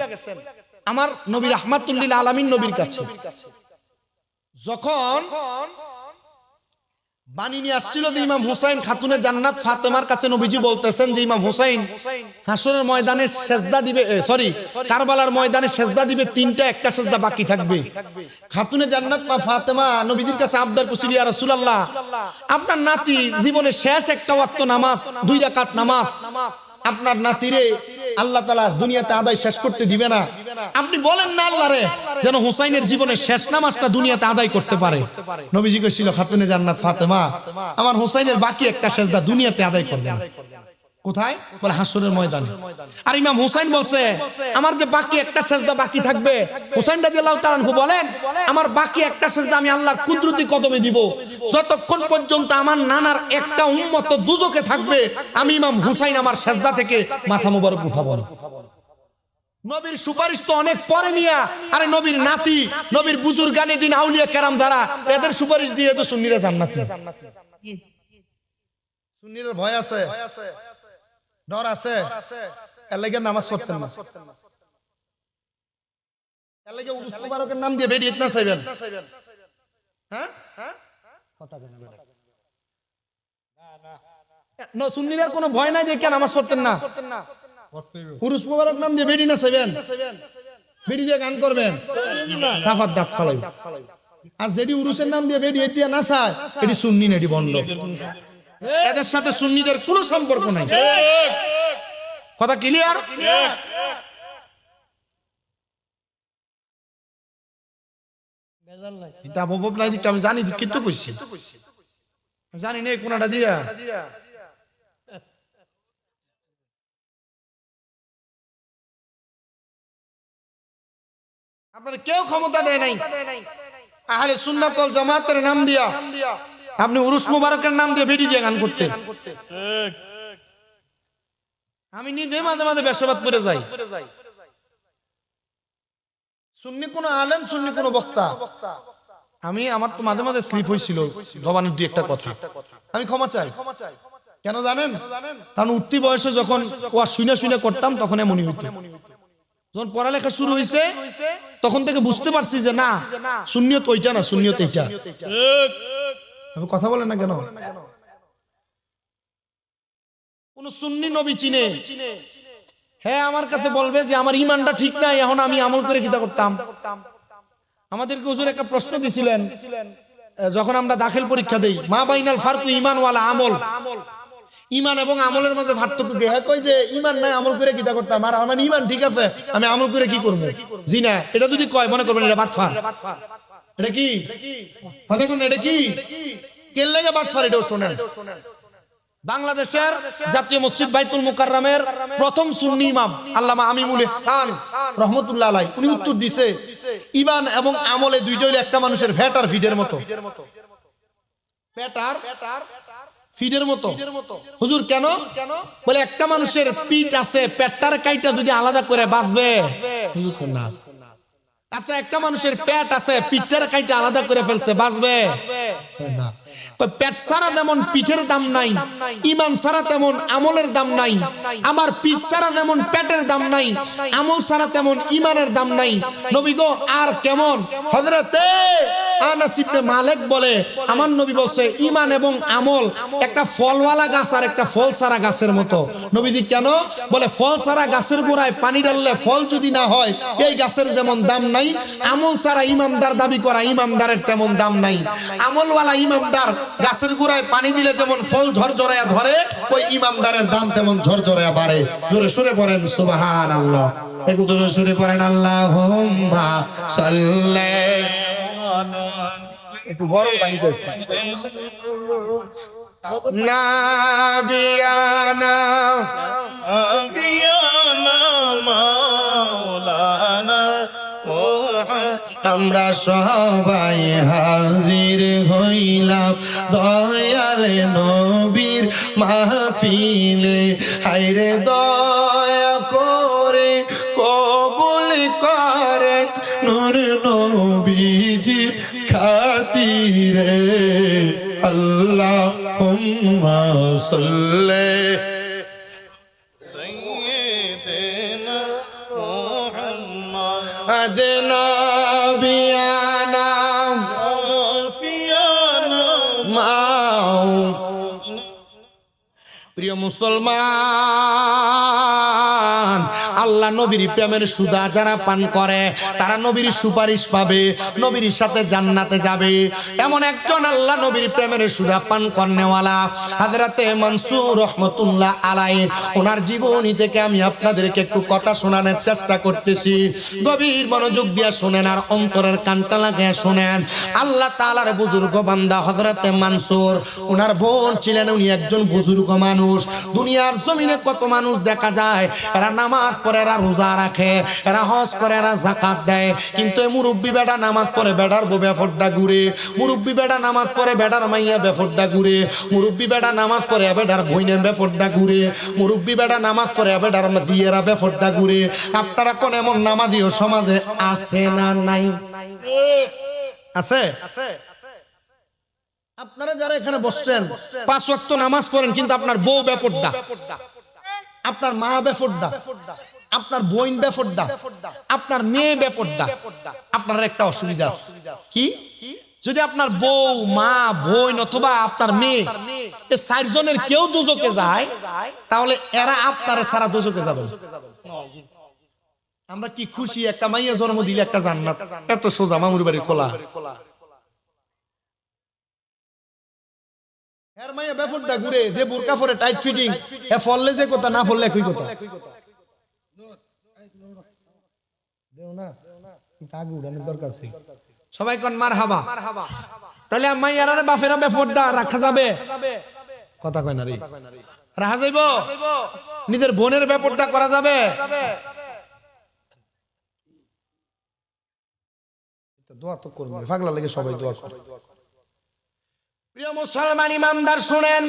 আমার নবী রাহমাতুল লিল আলামিন নবীর কাছে, যখন বাণী নিয়ে আসছিল যে ইমাম হুসাইন খাতুনে জান্নাত ফাতেমার কাছে নবীজি বলতেছেন যে ইমাম হুসাইন হাসরের ময়দানে সেজদা দিবে, সরি কারবালার ময়দানে সেজদা দিবে তিনটা, একটা সেজদা বাকি থাকবে। খাতুনে জান্নাত বা ফাতেমা নবীজির কাছে আবদার করছিল, ইয়া রাসূলুল্লাহ আপনার নাতি জীবনে শেষ একটা ওয়াক্ত নামাজ, দুই রাকাত নামাজ আপনার নাতিরে আল্লাহ তাআলা দুনিয়াতে আদায় শেষ করতে দিবে না, আপনি বলেন না আল্লাহরে যেন হুসাইনের জীবনের শেষ নামাজটা দুনিয়াতে আদায় করতে পারে। নবীজি কইছিল খাতুনে জান্নাত ফাতেমা আমার হুসাইনের বাকি একটা সেজদা দুনিয়াতে আদায় করবে না। কোথায়? বলে হাসরের ময়দানে। আর ইমাম হুসাইন বলছে আমার যে বাকি একটা সেজদা বাকি থাকবে, হুসাইন রাদিয়াল্লাহু তাআলা আনহু বলেন আমার বাকি একটা সেজদা আমি আল্লাহর কুদরতি কদমে দিব, যতক্ষণ পর্যন্ত আমার নানার একটা উম্মত দুজকে থাকবে আমি ইমাম হুসাইন আমার সেজদা থেকে মাথা মোবারক উঠাবো না। নবীর সুপারিশ তো অনেক পরে মিয়া, আরে নবীর নাতি, নবীর বুজুর্গানে দিন আউলিয়া কেরাম দ্বারা এদের সুপারিশ দিয়ে তো সুন্নিরা জান্নাতি। সুন্নির ভয় আছে, ডর আছে, এর লাগি নামাজ পড়তেন না, এর লাগি উরুস মুবারকের নাম দিয়ে বেরিয়ে না চাইবেন। হ্যাঁ কথা বলেন না, সুন্নির কোনো ভয় নাই দেখে নামাজ পড়তেন না, উরুস মুবারক নাম দিয়ে বেরিয়ে না চাইবেন, বেরি দিয়ে গান করবেন, সাফাত দাঁত ফালাই। আর যেটি উরুসের নাম দিয়ে বেরিয়ে দিয়ে না চায় এটি সুন্নি না, এটি বন্ধ। এদের সাথে সুন্নিদের কোনো সম্পর্ক নাই, কথা ক্লিয়ার? আমি জানি কিন্তু কইছি, জানি না কোনটা দিয়া আপনার কেউ ক্ষমতা দেয় নাই। আহলে সুন্নাত ওয়াল জামাতের নাম দিয়া আপনি উরুস মুবারকের নাম দিয়ে বেটি দিয়ে গান করতেন। আমি নিজে মাঝে মাঝে বেশাবাদ করে যাই, সুন্নি কোন আলেম, সুন্নি কোন বক্তা, আমি আমার তো মাঝে মাঝে স্লিপ হয়েছিল জবানের দুই একটা কথা, আমি ক্ষমা চাই। কেন জানেন? কারণ উঠতি বয়সে যখন ওয়া শুনে শুনে করতাম তখন এমনই হইতো। যখন পড়ালেখা শুরু হয়েছে তখন থেকে বুঝতে পারছি যে না, সুন্নিয়ত ওইটা না, সুন্নিয়ত এইটা। কথা বলেন না কেন? কোন সুন্নি নবী চিনে, হ্যাঁ আমার কাছে বলবে যে আমার ইমানটা ঠিক নাই, এখন আমি আমল করে কিতা করতাম। আমাদেরকে হুজুর একটা প্রশ্ন দিছিলেন যখন আমরা দাখিল পরীক্ষা দেই, মা বাইনাল ফারকু ঈমান ওয়ালা আমল, ঈমান এবং আমলের মাঝে পার্থক্য কি? কই যে ঈমান নাই, আমল করে কিতা করতাম। আর আমার ঈমান ঠিক আছে, আমি আমল করে কি করব? জি না, এটা যদি কয় মনে করবেন এটা বাটফার। এটা কি কথা কোন? এটা কি কেন লাগে বাটফার? এটাও শুনেন। বাংলাদেশের জাতীয় মসজিদ বাইতুল মুকাররমের প্রথম সুন্নি ইমাম আল্লামা আমিমুল ইহসান রহমতুল্লাহ আলাইহি, উনি উত্তর দিছে ঈমান এবং আমলে দুইটা হইলো একটা মানুষের ভ্যাট আর ফিডের মতো। পেট আর ফিডের মতো। হুজুর কেন? বলে একটা মানুষের পিঠ আছে, পেটটার কাইটা যদি আলাদা করে বাঁচবে। হুজুর না। আচ্ছা একটা মানুষের পেট আছে, পিঠটার কাইটা আলাদা করে ফেলছে, বাঁচবে না। পেট ছাড়া যেমন পিঠের দাম নাই, ঈমান ছাড়া তেমন আমলের দাম নাই। আমার পিঠ ছাড়া যেমন পেটের দাম নাই, আমল ছাড়া তেমন ঈমানের দাম নাই। নবী গো আর কেমন? হযরতে আনাস ইবনে মালিক বলে আমার নবী বলছে ঈমান এবং আমল একটা ফলওয়ালা গাছ আর একটা ফল ছাড়া গাছের মতো। নবীজি কেন? বলে ফল ছাড়া গাছের গোড়ায় পানি ঢাললে ফল যদি না হয়, এই গাছের যেমন দাম নাই, আমল ছাড়া ইমানদার দাবি করা ইমানদারের তেমন দাম নাই। আমলওয়ালা ইমানদার গাছের গোড়ায় পানি দিলে যেমন ফল ঝরঝরায়া ধরে, ওই ইমানদারের দাম তেমন ঝরঝরায়া বাড়ে। জোরে সুরে পড়েন সুবহানাল্লাহ। একটু জোরে সুরে পড়েন আল্লাহুম্মা সাল্লি। একটু বড় পানি চাইছে। নাবিয়ানা মাওলানা, আমরা সবাই হাজির হইলাম দয়াল নবীর মাহফিলে। হায়রে দয়া করে কবুল করেন নূর নবীজি খাতিরে। আল্লাহুম্মা সাল্লি সাইয়্যিদিনা মুহাম্মদ নাবিয়ানা ওয়াফিয়ানা মাও। প্রিয় মুসলমান, আল্লাহ নবীর প্রেমের সুধা যারা পান করে তারা নবীর সুপারিশ পাবে, নবীর সাথে জান্নাতে যাবে। এমন একজন আল্লাহ নবীর প্রেমের সুধা পান করনেওয়ালা হযরতে মনসুর রহমতুল্লাহ আলাইহি, ওনার জীবনী থেকে আমি আপনাদেরকে একটু কথা শোনানোর চেষ্টা করতেছি। গভীর মনোযোগ দিয়ে শুনেন আর অন্তরের কানটা লাগিয়ে শুনেন। আল্লাহ তাআলার বুজুর্গ বান্দা হযরতে মনসুর, ওনার বোন ছিলেন, উনি একজন বুজুর্গ মানুষ। দুনিয়ার জমিনে কত মানুষ দেখা যায়, এরা নামাজ পড়ে, এরা রোজা রাখে, এরা হজ করে, এরা যাকাত দেয়, কিন্তু এই মুরব্বি বেটা নামাজ পড়ে বেটার বউ বেফরদা ঘুরে, মুরব্বি বেটা নামাজ পড়ে বেটার মাইয়া বেফরদা ঘুরে, মুরব্বি বেটা নামাজ পড়ে বেটার বইনে বেফরদা ঘুরে, মুরব্বি বেটা নামাজ পড়ে বেটার দিয়েরা বেফরদা ঘুরে। আপনারা কোন এমন নামাজিও সমাজে আছে না নাই? আছে। আপনারা যারা এখানে বসছেন 5 ওয়াক্ত নামাজ পড়েন, কিন্তু আপনার বউ বেপরদা, আপনার মা বেপরদা, আপনার বোন বেপরদা, আপনার মেয়ে বেপরদা। আপনার একটা অসুবিধা আছে কি? যদি আপনার বউ, মা, বোন অথবা আপনার মেয়ে এই 4 জনের কেউ দোজখে যায়, তাহলে এরা আপনারে সারা দোজখে যাবে। আমরা কি খুশি, একটা মাইয়া জন্ম দিলে একটা জান্নাত। এত সোজা মামুর বাড়ি খোলা। এর মাইয়া বেফরদা ঘুরে, যে বোরকা পরে টাইট ফিটিং, এ ফললে যে কথা, না ফললে একই কথা। দেও না, আগে উড়ানোর দরকার ছিল। সবাই কোন মারহাবা। তাহলে মাইয়ারা বাপেরা বেফরদা রাখা যাবে? কথা কয় না রে, রাখা যাইব? নিজের বোনের বেপরদা করা যাবে? দোয়া তো করবে, পাগলা লাগে সবাই দোয়া করে। প্রিয় মুসলমান ইমানদার শুনেন,